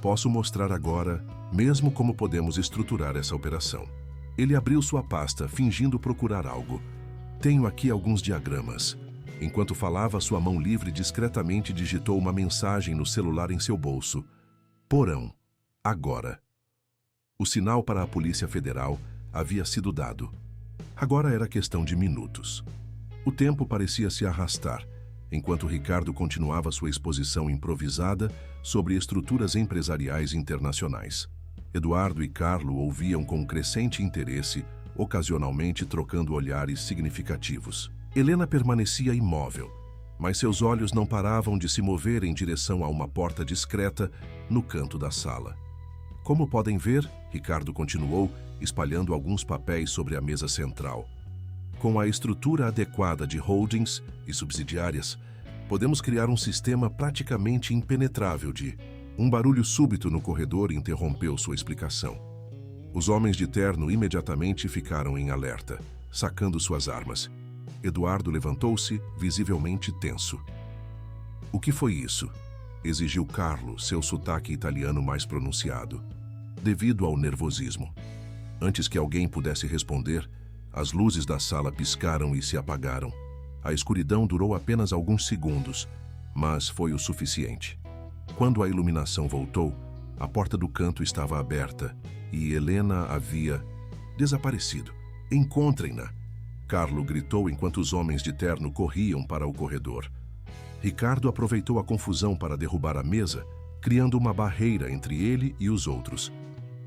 Posso mostrar agora, mesmo como podemos estruturar essa operação. Ele abriu sua pasta, fingindo procurar algo. Tenho aqui alguns diagramas. Enquanto falava, sua mão livre discretamente digitou uma mensagem no celular em seu bolso. Porão. Agora. O sinal para a Polícia Federal havia sido dado. Agora era questão de minutos. O tempo parecia se arrastar, enquanto Ricardo continuava sua exposição improvisada sobre estruturas empresariais internacionais. Eduardo e Carlo ouviam com crescente interesse, ocasionalmente trocando olhares significativos. Helena permanecia imóvel, mas seus olhos não paravam de se mover em direção a uma porta discreta no canto da sala. Como podem ver, Ricardo continuou, espalhando alguns papéis sobre a mesa central. Com a estrutura adequada de holdings e subsidiárias, podemos criar um sistema praticamente impenetrável de... Um barulho súbito no corredor interrompeu sua explicação. Os homens de terno imediatamente ficaram em alerta, sacando suas armas. Eduardo levantou-se, visivelmente tenso. O que foi isso? Exigiu Carlo, seu sotaque italiano mais pronunciado, devido ao nervosismo. Antes que alguém pudesse responder, as luzes da sala piscaram e se apagaram. A escuridão durou apenas alguns segundos, mas foi o suficiente. Quando a iluminação voltou, a porta do canto estava aberta e Helena havia desaparecido. Encontrem-na! Carlo gritou enquanto os homens de terno corriam para o corredor. Ricardo aproveitou a confusão para derrubar a mesa, criando uma barreira entre ele e os outros.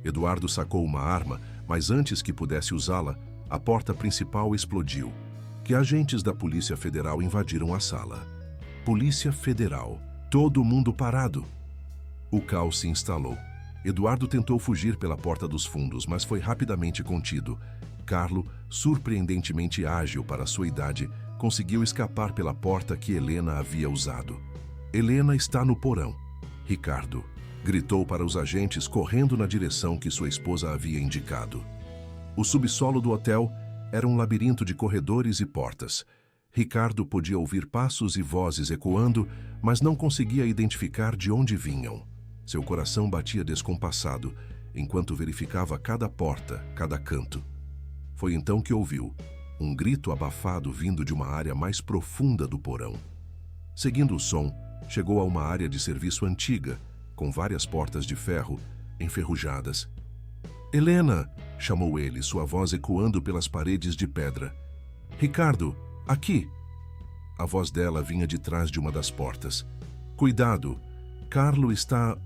Eduardo sacou uma arma, mas antes que pudesse usá-la, a porta principal explodiu. Que agentes da Polícia Federal invadiram a sala. Polícia Federal. Todo mundo parado. O caos se instalou. Eduardo tentou fugir pela porta dos fundos, mas foi rapidamente contido. Carlo, surpreendentemente ágil para sua idade, conseguiu escapar pela porta que Helena havia usado. Helena está no porão. Ricardo gritou para os agentes correndo na direção que sua esposa havia indicado. O subsolo do hotel era um labirinto de corredores e portas. Ricardo podia ouvir passos e vozes ecoando, mas não conseguia identificar de onde vinham. Seu coração batia descompassado, enquanto verificava cada porta, cada canto. Foi então que ouviu um grito abafado vindo de uma área mais profunda do porão. Seguindo o som, chegou a uma área de serviço antiga, com várias portas de ferro enferrujadas. "Helena!" chamou ele, sua voz ecoando pelas paredes de pedra. "Ricardo, aqui!" A voz dela vinha de trás de uma das portas. "Cuidado! Carlo está..."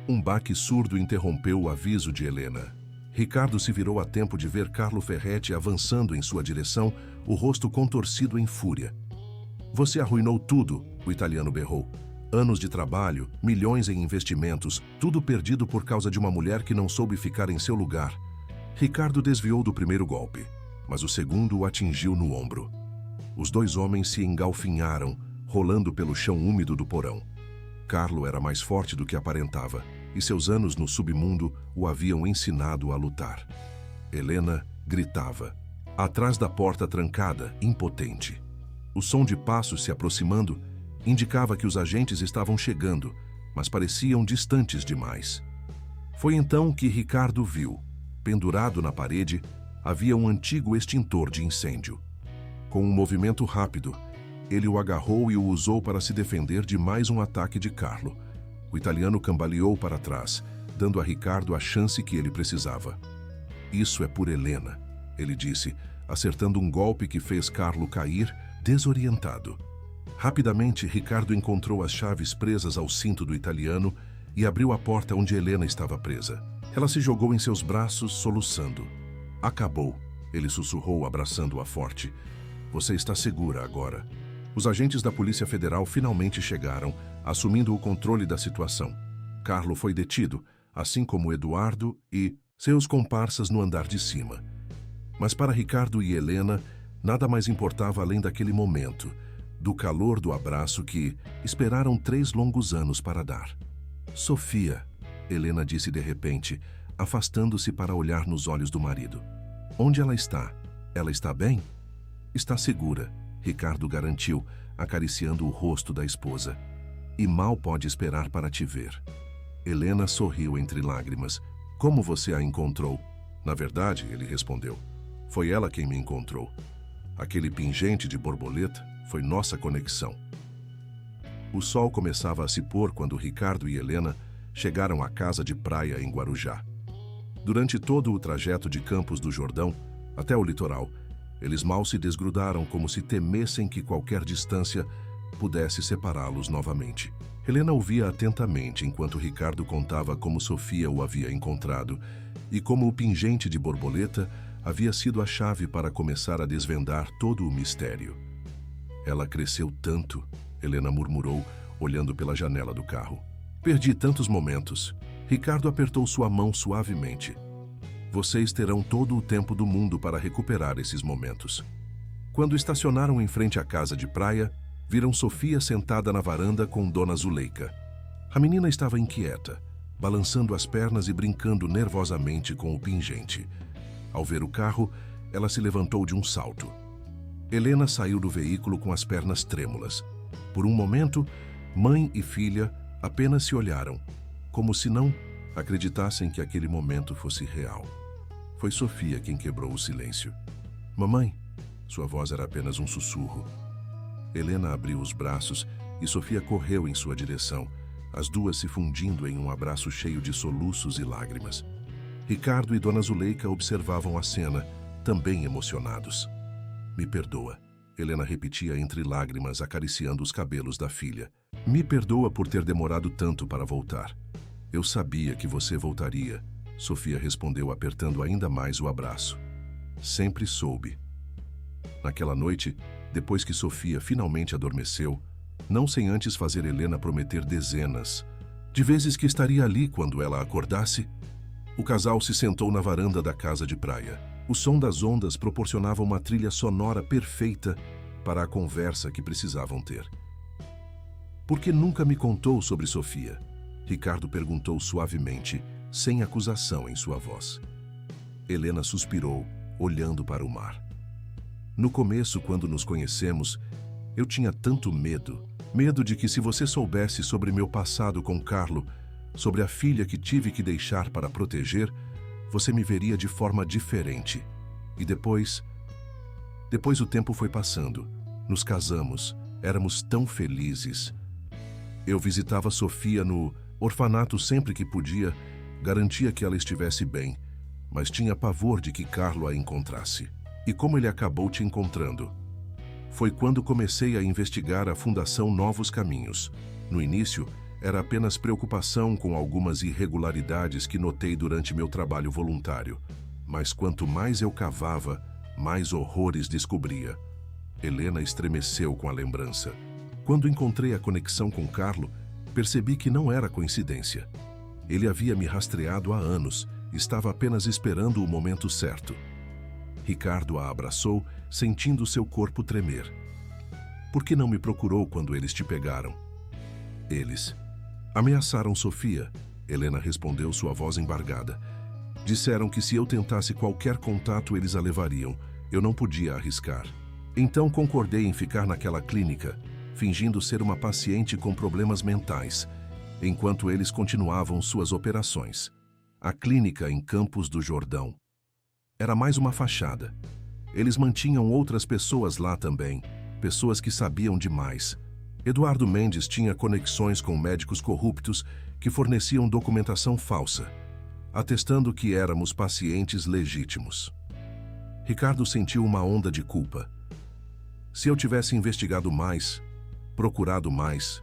Um baque surdo interrompeu o aviso de Helena. Ricardo se virou a tempo de ver Carlo Ferretti avançando em sua direção, o rosto contorcido em fúria. "Você arruinou tudo", o italiano berrou. "Anos de trabalho, milhões em investimentos, tudo perdido por causa de uma mulher que não soube ficar em seu lugar." Ricardo desviou do primeiro golpe, mas o segundo o atingiu no ombro. Os dois homens se engalfinharam, rolando pelo chão úmido do porão. Carlo era mais forte do que aparentava, e seus anos no submundo o haviam ensinado a lutar. Helena gritava, atrás da porta trancada, impotente. O som de passos se aproximando indicava que os agentes estavam chegando, mas pareciam distantes demais. Foi então que Ricardo viu. Pendurado na parede, havia um antigo extintor de incêndio. Com um movimento rápido, ele o agarrou e o usou para se defender de mais um ataque de Carlo. O italiano cambaleou para trás, dando a Ricardo a chance que ele precisava. Isso é por Helena, ele disse, acertando um golpe que fez Carlo cair, desorientado. Rapidamente, Ricardo encontrou as chaves presas ao cinto do italiano e abriu a porta onde Helena estava presa. Ela se jogou em seus braços, soluçando. Acabou, ele sussurrou, abraçando-a forte. Você está segura agora. Os agentes da Polícia Federal finalmente chegaram, assumindo o controle da situação. Carlo foi detido, assim como Eduardo e seus comparsas no andar de cima. Mas para Ricardo e Helena, nada mais importava além daquele momento, do calor do abraço que esperaram 3 longos anos para dar. Sofia, Helena disse de repente, afastando-se para olhar nos olhos do marido. Onde ela está? Ela está bem? Está segura, Ricardo garantiu, acariciando o rosto da esposa. E mal pode esperar para te ver. Helena sorriu entre lágrimas. Como você a encontrou? Na verdade, ele respondeu, foi ela quem me encontrou. Aquele pingente de borboleta foi nossa conexão. O sol começava a se pôr quando Ricardo e Helena chegaram à casa de praia em Guarujá. Durante todo o trajeto de Campos do Jordão até o litoral, eles mal se desgrudaram como se temessem que qualquer distância pudesse separá-los novamente. Helena ouvia atentamente enquanto Ricardo contava como Sofia o havia encontrado e como o pingente de borboleta havia sido a chave para começar a desvendar todo o mistério. Ela cresceu tanto, Helena murmurou, olhando pela janela do carro. Perdi tantos momentos. Ricardo apertou sua mão suavemente. Vocês terão todo o tempo do mundo para recuperar esses momentos. Quando estacionaram em frente à casa de praia, viram Sofia sentada na varanda com Dona Zuleika. A menina estava inquieta, balançando as pernas e brincando nervosamente com o pingente. Ao ver o carro, ela se levantou de um salto. Helena saiu do veículo com as pernas trêmulas. Por um momento, mãe e filha apenas se olharam, como se não acreditassem que aquele momento fosse real. Foi Sofia quem quebrou o silêncio. Mamãe, sua voz era apenas um sussurro. Helena abriu os braços e Sofia correu em sua direção, as duas se fundindo em um abraço cheio de soluços e lágrimas. Ricardo e Dona Zuleika observavam a cena, também emocionados. Me perdoa, Helena repetia entre lágrimas, acariciando os cabelos da filha. Me perdoa por ter demorado tanto para voltar. Eu sabia que você voltaria, Sofia respondeu, apertando ainda mais o abraço. Sempre soube. Naquela noite, depois que Sofia finalmente adormeceu, não sem antes fazer Helena prometer dezenas de vezes que estaria ali quando ela acordasse, o casal se sentou na varanda da casa de praia. O som das ondas proporcionava uma trilha sonora perfeita para a conversa que precisavam ter. Por que nunca me contou sobre Sofia? Ricardo perguntou suavemente, sem acusação em sua voz. Helena suspirou, olhando para o mar. No começo, quando nos conhecemos, eu tinha tanto medo. Medo de que se você soubesse sobre meu passado com Carlo, sobre a filha que tive que deixar para proteger, você me veria de forma diferente. E depois o tempo foi passando. Nos casamos, éramos tão felizes. Eu visitava Sofia no orfanato sempre que podia, garantia que ela estivesse bem, mas tinha pavor de que Carlo a encontrasse. E como ele acabou te encontrando? Foi quando comecei a investigar a Fundação Novos Caminhos. No início, era apenas preocupação com algumas irregularidades que notei durante meu trabalho voluntário. Mas quanto mais eu cavava, mais horrores descobria. Helena estremeceu com a lembrança. Quando encontrei a conexão com Carlo, percebi que não era coincidência. Ele havia me rastreado há anos, estava apenas esperando o momento certo. Ricardo a abraçou, sentindo seu corpo tremer. Por que não me procurou quando eles te pegaram? Eles ameaçaram Sofia, Helena respondeu, sua voz embargada. Disseram que se eu tentasse qualquer contato, eles a levariam. Eu não podia arriscar. Então concordei em ficar naquela clínica, fingindo ser uma paciente com problemas mentais, enquanto eles continuavam suas operações. A clínica em Campos do Jordão era mais uma fachada. Eles mantinham outras pessoas lá também, pessoas que sabiam demais. Eduardo Mendes tinha conexões com médicos corruptos que forneciam documentação falsa, atestando que éramos pacientes legítimos. Ricardo sentiu uma onda de culpa. Se eu tivesse investigado mais, procurado mais...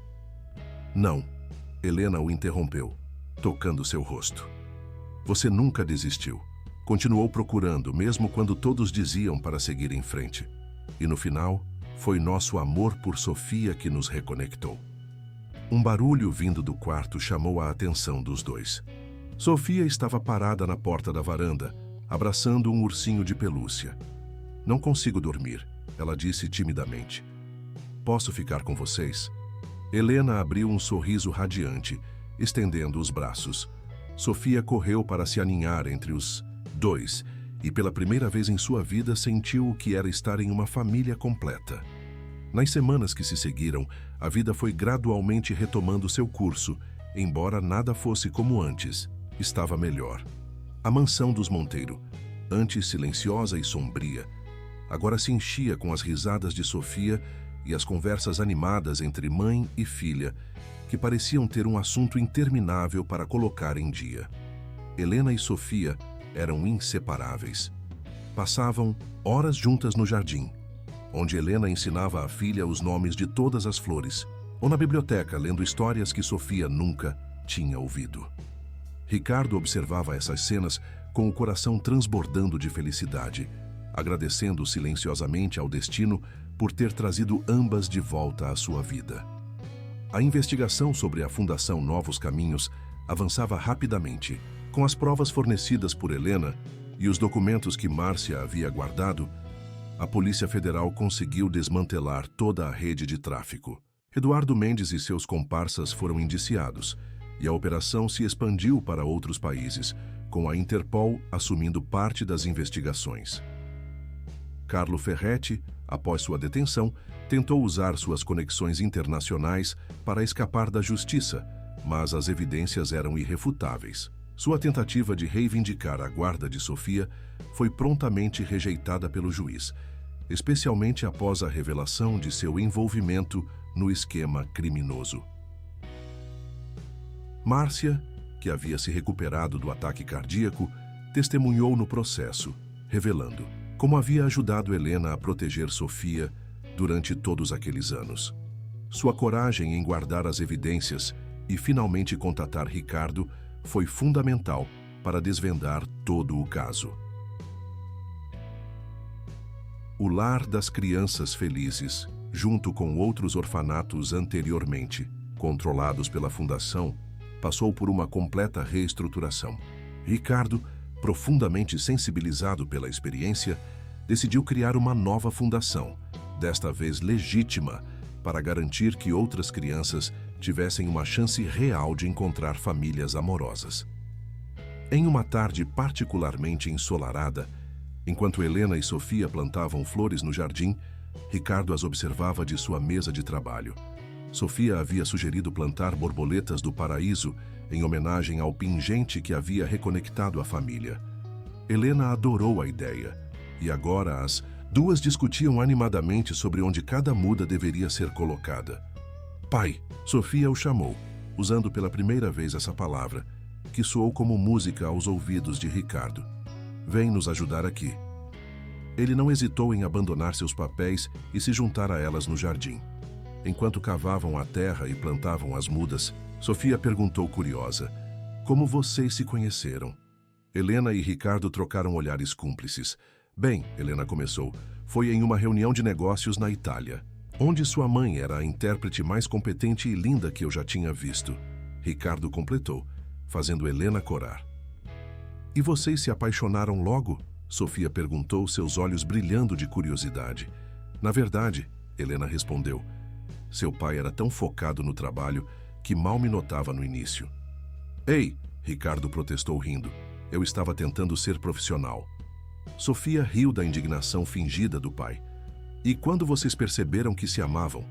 Não, Helena o interrompeu, tocando seu rosto. Você nunca desistiu. Continuou procurando, mesmo quando todos diziam para seguir em frente. E no final, foi nosso amor por Sofia que nos reconectou. Um barulho vindo do quarto chamou a atenção dos dois. Sofia estava parada na porta da varanda, abraçando um ursinho de pelúcia. Não consigo dormir, ela disse timidamente. Posso ficar com vocês? Helena abriu um sorriso radiante, estendendo os braços. Sofia correu para se aninhar entre os dois e pela primeira vez em sua vida sentiu o que era estar em uma família completa. Nas semanas que se seguiram, a vida foi gradualmente retomando seu curso, embora nada fosse como antes, estava melhor. A mansão dos Monteiro, antes silenciosa e sombria, agora se enchia com as risadas de Sofia e as conversas animadas entre mãe e filha, que pareciam ter um assunto interminável para colocar em dia. Helena e Sofia eram inseparáveis. Passavam horas juntas no jardim, onde Helena ensinava à filha os nomes de todas as flores, ou na biblioteca lendo histórias que Sofia nunca tinha ouvido. Ricardo observava essas cenas com o coração transbordando de felicidade, agradecendo silenciosamente ao destino por ter trazido ambas de volta à sua vida. A investigação sobre a Fundação Novos Caminhos avançava rapidamente. Com as provas fornecidas por Helena e os documentos que Márcia havia guardado, a Polícia Federal conseguiu desmantelar toda a rede de tráfico. Eduardo Mendes e seus comparsas foram indiciados, e a operação se expandiu para outros países, com a Interpol assumindo parte das investigações. Carlo Ferretti, após sua detenção, tentou usar suas conexões internacionais para escapar da justiça, mas as evidências eram irrefutáveis. Sua tentativa de reivindicar a guarda de Sofia foi prontamente rejeitada pelo juiz, especialmente após a revelação de seu envolvimento no esquema criminoso. Márcia, que havia se recuperado do ataque cardíaco, testemunhou no processo, revelando como havia ajudado Helena a proteger Sofia durante todos aqueles anos. Sua coragem em guardar as evidências e finalmente contatar Ricardo foi fundamental para desvendar todo o caso. O Lar das Crianças Felizes, junto com outros orfanatos anteriormente controlados pela Fundação, passou por uma completa reestruturação. Ricardo, profundamente sensibilizado pela experiência, decidiu criar uma nova fundação, desta vez legítima, para garantir que outras crianças tivessem uma chance real de encontrar famílias amorosas. Em uma tarde particularmente ensolarada, enquanto Helena e Sofia plantavam flores no jardim, Ricardo as observava de sua mesa de trabalho. Sofia havia sugerido plantar borboletas do paraíso em homenagem ao pingente que havia reconectado a família. Helena adorou a ideia, e agora as duas discutiam animadamente sobre onde cada muda deveria ser colocada. Pai, Sofia o chamou, usando pela primeira vez essa palavra, que soou como música aos ouvidos de Ricardo. Vem nos ajudar aqui. Ele não hesitou em abandonar seus papéis e se juntar a elas no jardim. Enquanto cavavam a terra e plantavam as mudas, Sofia perguntou curiosa, como vocês se conheceram? Helena e Ricardo trocaram olhares cúmplices. Bem, Helena começou, foi em uma reunião de negócios na Itália, onde sua mãe era a intérprete mais competente e linda que eu já tinha visto. Ricardo completou, fazendo Helena corar. E vocês se apaixonaram logo? Sofia perguntou, seus olhos brilhando de curiosidade. Na verdade, Helena respondeu, seu pai era tão focado no trabalho que mal me notava no início. Ei, Ricardo protestou rindo, eu estava tentando ser profissional. Sofia riu da indignação fingida do pai. E quando vocês perceberam que se amavam?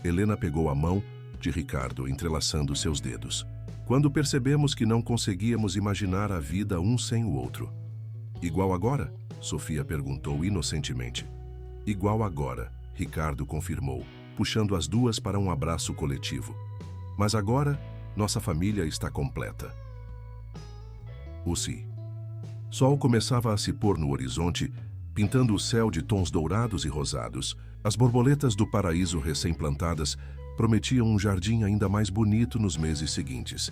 Helena pegou a mão de Ricardo, entrelaçando seus dedos. Quando percebemos que não conseguíamos imaginar a vida um sem o outro. Igual agora? Sofia perguntou inocentemente. Igual agora, Ricardo confirmou, puxando as duas para um abraço coletivo. Mas agora, nossa família está completa. Sol começava a se pôr no horizonte, pintando o céu de tons dourados e rosados. As borboletas do paraíso recém-plantadas prometiam um jardim ainda mais bonito nos meses seguintes.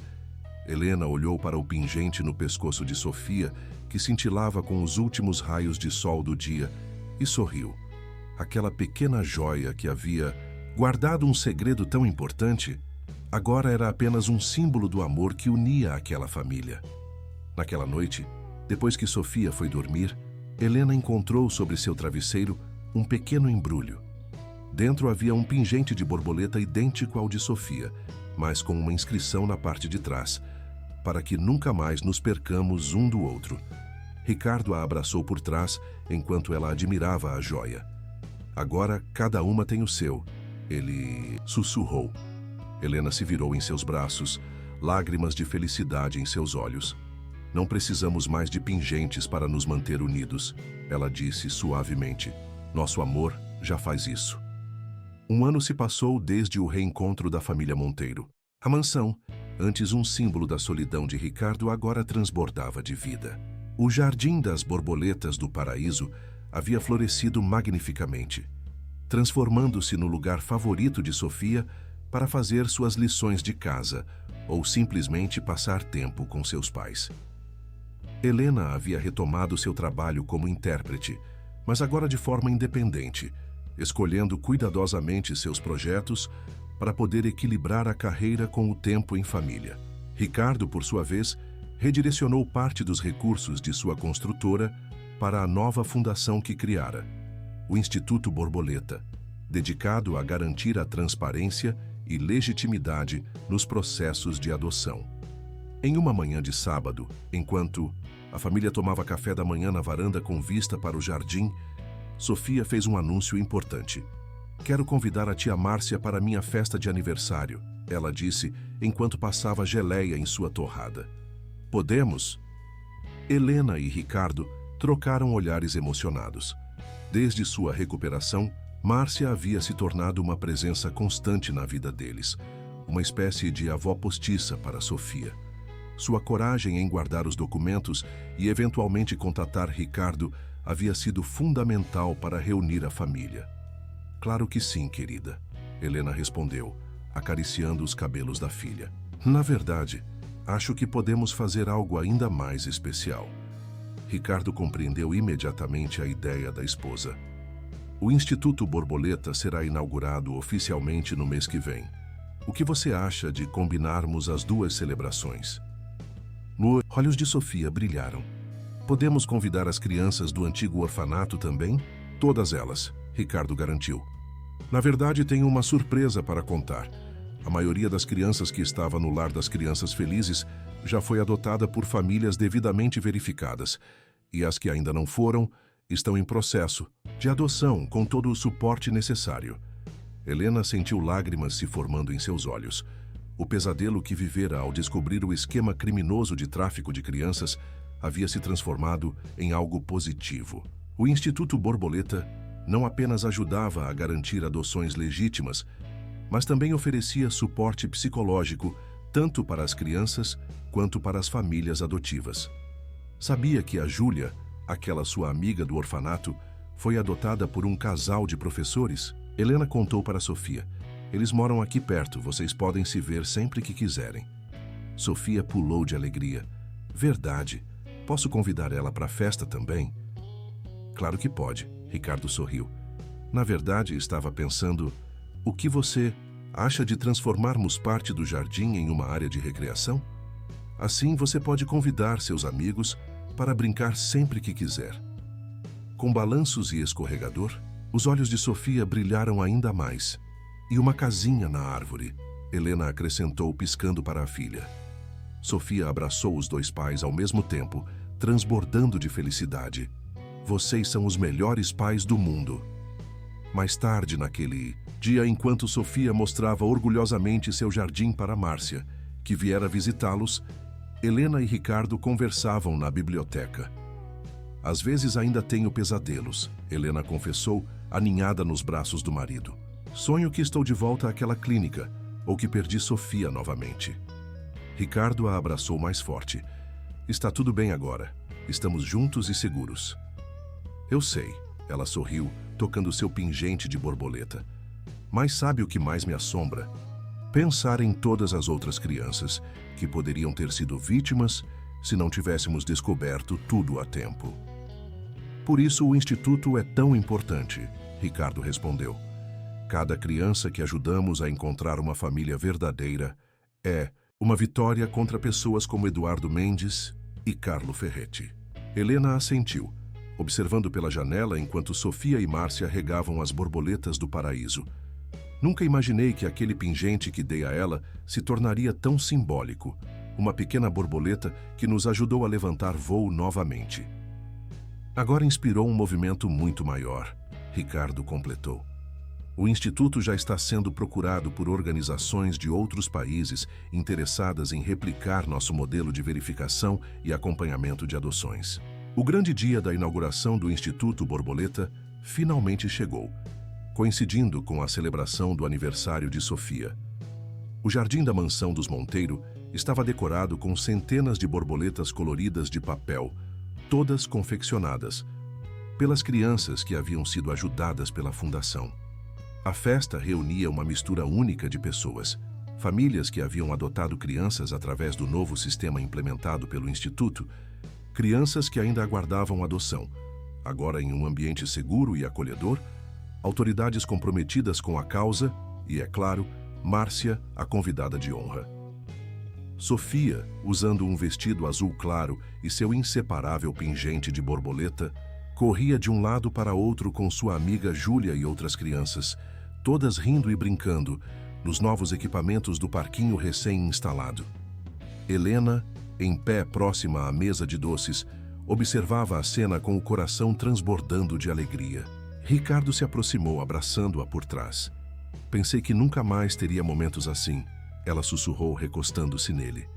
Helena olhou para o pingente no pescoço de Sofia, que cintilava com os últimos raios de sol do dia, e sorriu. Aquela pequena joia que havia guardado um segredo tão importante, agora era apenas um símbolo do amor que unia aquela família. Naquela noite, depois que Sofia foi dormir, Helena encontrou sobre seu travesseiro um pequeno embrulho. Dentro havia um pingente de borboleta idêntico ao de Sofia, mas com uma inscrição na parte de trás, para que nunca mais nos percamos um do outro. Ricardo a abraçou por trás, enquanto ela admirava a joia. Agora, cada uma tem o seu, ele sussurrou. Helena se virou em seus braços, lágrimas de felicidade em seus olhos. Não precisamos mais de pingentes para nos manter unidos, ela disse suavemente. Nosso amor já faz isso. Um ano se passou desde o reencontro da família Monteiro. A mansão, antes um símbolo da solidão de Ricardo, agora transbordava de vida. O jardim das borboletas do paraíso havia florescido magnificamente, transformando-se no lugar favorito de Sofia para fazer suas lições de casa ou simplesmente passar tempo com seus pais. Helena havia retomado seu trabalho como intérprete, mas agora de forma independente, escolhendo cuidadosamente seus projetos para poder equilibrar a carreira com o tempo em família. Ricardo, por sua vez, redirecionou parte dos recursos de sua construtora para a nova fundação que criara, o Instituto Borboleta, dedicado a garantir a transparência e legitimidade nos processos de adoção. Em uma manhã de sábado, enquanto a família tomava café da manhã na varanda com vista para o jardim, Sofia fez um anúncio importante. Quero convidar a tia Márcia para minha festa de aniversário, ela disse enquanto passava geleia em sua torrada. Podemos? Helena e Ricardo trocaram olhares emocionados. Desde sua recuperação, Márcia havia se tornado uma presença constante na vida deles, uma espécie de avó postiça para Sofia. Sua coragem em guardar os documentos e eventualmente contatar Ricardo havia sido fundamental para reunir a família. Claro que sim, querida, Helena respondeu, acariciando os cabelos da filha. Na verdade, acho que podemos fazer algo ainda mais especial. Ricardo compreendeu imediatamente a ideia da esposa. O Instituto Borboleta será inaugurado oficialmente no mês que vem. O que você acha de combinarmos as duas celebrações? Os olhos de Sofia brilharam. Podemos convidar as crianças do antigo orfanato também? Todas elas, Ricardo garantiu. Na verdade, tenho uma surpresa para contar. A maioria das crianças que estava no Lar das Crianças Felizes já foi adotada por famílias devidamente verificadas, e as que ainda não foram estão em processo de adoção com todo o suporte necessário. Helena sentiu lágrimas se formando em seus olhos. O pesadelo que vivera ao descobrir o esquema criminoso de tráfico de crianças havia se transformado em algo positivo. O Instituto Borboleta não apenas ajudava a garantir adoções legítimas, mas também oferecia suporte psicológico tanto para as crianças quanto para as famílias adotivas. Sabia que a Júlia, aquela sua amiga do orfanato, foi adotada por um casal de professores? Helena contou para Sofia. Eles moram aqui perto, vocês podem se ver sempre que quiserem. Sofia pulou de alegria. Verdade. Posso convidar ela para a festa também? Claro que pode, Ricardo sorriu. Na verdade, estava pensando, o que você acha de transformarmos parte do jardim em uma área de recreação? Assim você pode convidar seus amigos para brincar sempre que quiser. Com balanços e escorregador, os olhos de Sofia brilharam ainda mais. E uma casinha na árvore, Helena acrescentou piscando para a filha. Sofia abraçou os dois pais ao mesmo tempo, transbordando de felicidade. Vocês são os melhores pais do mundo. Mais tarde naquele dia, enquanto Sofia mostrava orgulhosamente seu jardim para Márcia, que viera visitá-los, Helena e Ricardo conversavam na biblioteca. Às vezes ainda tenho pesadelos, Helena confessou, aninhada nos braços do marido. Sonho que estou de volta àquela clínica, ou que perdi Sofia novamente. Ricardo a abraçou mais forte. Está tudo bem agora. Estamos juntos e seguros. Eu sei, ela sorriu, tocando seu pingente de borboleta. Mas sabe o que mais me assombra? Pensar em todas as outras crianças que poderiam ter sido vítimas se não tivéssemos descoberto tudo a tempo. Por isso o Instituto é tão importante, Ricardo respondeu. Cada criança que ajudamos a encontrar uma família verdadeira é uma vitória contra pessoas como Eduardo Mendes e Carlo Ferretti. Helena assentiu, observando pela janela enquanto Sofia e Márcia regavam as borboletas do paraíso. Nunca imaginei que aquele pingente que dei a ela se tornaria tão simbólico, uma pequena borboleta que nos ajudou a levantar voo novamente. Agora inspirou um movimento muito maior, Ricardo completou. O Instituto já está sendo procurado por organizações de outros países interessadas em replicar nosso modelo de verificação e acompanhamento de adoções. O grande dia da inauguração do Instituto Borboleta finalmente chegou, coincidindo com a celebração do aniversário de Sofia. O jardim da mansão dos Monteiro estava decorado com centenas de borboletas coloridas de papel, todas confeccionadas pelas crianças que haviam sido ajudadas pela fundação. A festa reunia uma mistura única de pessoas, famílias que haviam adotado crianças através do novo sistema implementado pelo Instituto, crianças que ainda aguardavam adoção, agora em um ambiente seguro e acolhedor, autoridades comprometidas com a causa e, é claro, Márcia, a convidada de honra. Sofia, usando um vestido azul claro e seu inseparável pingente de borboleta, corria de um lado para outro com sua amiga Júlia e outras crianças, todas rindo e brincando, nos novos equipamentos do parquinho recém-instalado. Helena, em pé próxima à mesa de doces, observava a cena com o coração transbordando de alegria. Ricardo se aproximou, abraçando-a por trás. Pensei que nunca mais teria momentos assim, ela sussurrou, recostando-se nele.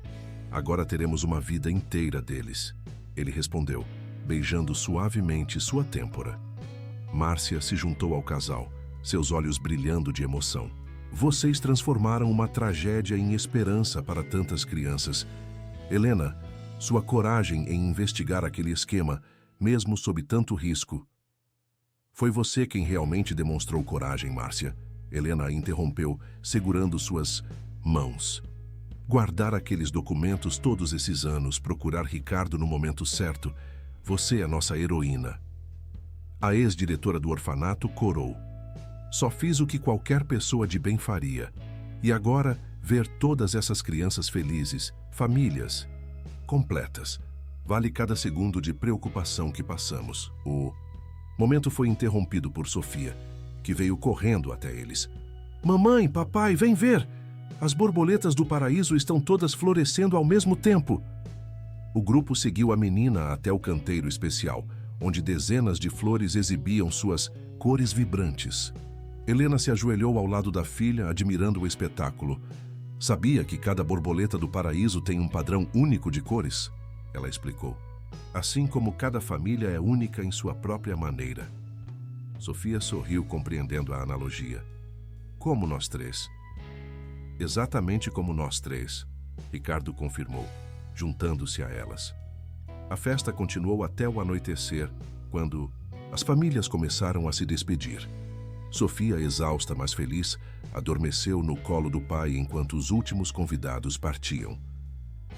Agora teremos uma vida inteira deles, ele respondeu, beijando suavemente sua têmpora. Márcia se juntou ao casal, seus olhos brilhando de emoção. Vocês transformaram uma tragédia em esperança para tantas crianças. Helena, sua coragem em investigar aquele esquema, mesmo sob tanto risco. Foi você quem realmente demonstrou coragem, Márcia. Helena a interrompeu, segurando suas mãos. Guardar aqueles documentos todos esses anos, procurar Ricardo no momento certo. Você é nossa heroína. A ex-diretora do orfanato corou. Só fiz o que qualquer pessoa de bem faria. E agora, ver todas essas crianças felizes, famílias completas, vale cada segundo de preocupação que passamos. O momento foi interrompido por Sofia, que veio correndo até eles. Mamãe, papai, vem ver! As borboletas do paraíso estão todas florescendo ao mesmo tempo. O grupo seguiu a menina até o canteiro especial, onde dezenas de flores exibiam suas cores vibrantes. Helena se ajoelhou ao lado da filha, admirando o espetáculo. Sabia que cada borboleta do paraíso tem um padrão único de cores? Ela explicou. Assim como cada família é única em sua própria maneira. Sofia sorriu, compreendendo a analogia. Como nós três. Exatamente como nós três, Ricardo confirmou, juntando-se a elas. A festa continuou até o anoitecer, quando as famílias começaram a se despedir. Sofia, exausta, mas feliz, adormeceu no colo do pai enquanto os últimos convidados partiam.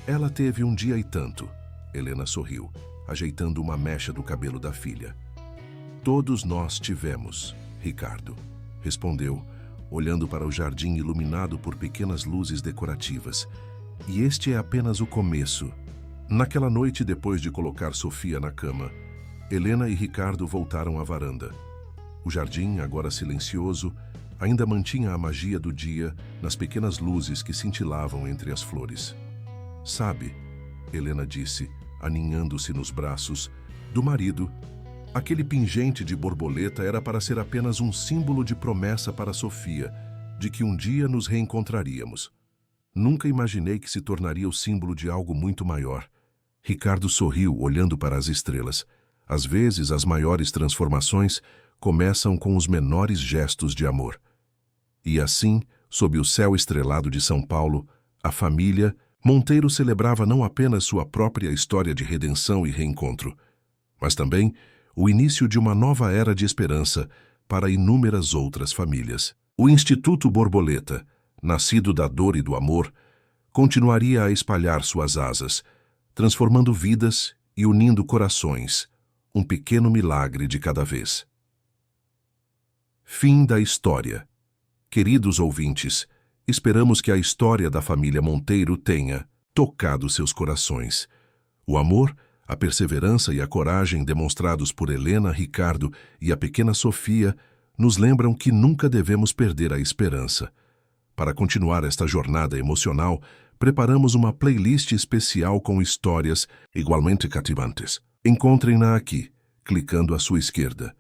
Ela teve um dia e tanto, Helena sorriu, ajeitando uma mecha do cabelo da filha. Todos nós tivemos, Ricardo, respondeu, olhando para o jardim iluminado por pequenas luzes decorativas. E este é apenas o começo. Naquela noite, depois de colocar Sofia na cama, Helena e Ricardo voltaram à varanda. O jardim, agora silencioso, ainda mantinha a magia do dia nas pequenas luzes que cintilavam entre as flores. Sabe, Helena disse, aninhando-se nos braços do marido, aquele pingente de borboleta era para ser apenas um símbolo de promessa para Sofia, de que um dia nos reencontraríamos. Nunca imaginei que se tornaria o símbolo de algo muito maior. Ricardo sorriu, olhando para as estrelas. Às vezes, as maiores transformações começam com os menores gestos de amor. E assim, sob o céu estrelado de São Paulo, a família Monteiro celebrava não apenas sua própria história de redenção e reencontro, mas também o início de uma nova era de esperança para inúmeras outras famílias. O Instituto Borboleta, nascido da dor e do amor, continuaria a espalhar suas asas, transformando vidas e unindo corações, um pequeno milagre de cada vez. Fim da história. Queridos ouvintes, esperamos que a história da família Monteiro tenha tocado seus corações. O amor, a perseverança e a coragem demonstrados por Helena, Ricardo e a pequena Sofia nos lembram que nunca devemos perder a esperança. Para continuar esta jornada emocional, preparamos uma playlist especial com histórias igualmente cativantes. Encontrem-na aqui, clicando à sua esquerda.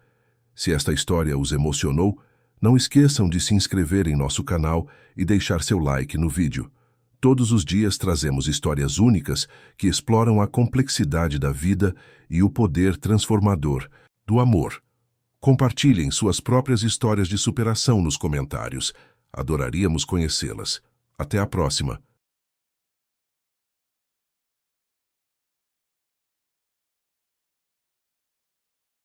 Se esta história os emocionou, não esqueçam de se inscrever em nosso canal e deixar seu like no vídeo. Todos os dias trazemos histórias únicas que exploram a complexidade da vida e o poder transformador do amor. Compartilhem suas próprias histórias de superação nos comentários. Adoraríamos conhecê-las. Até a próxima!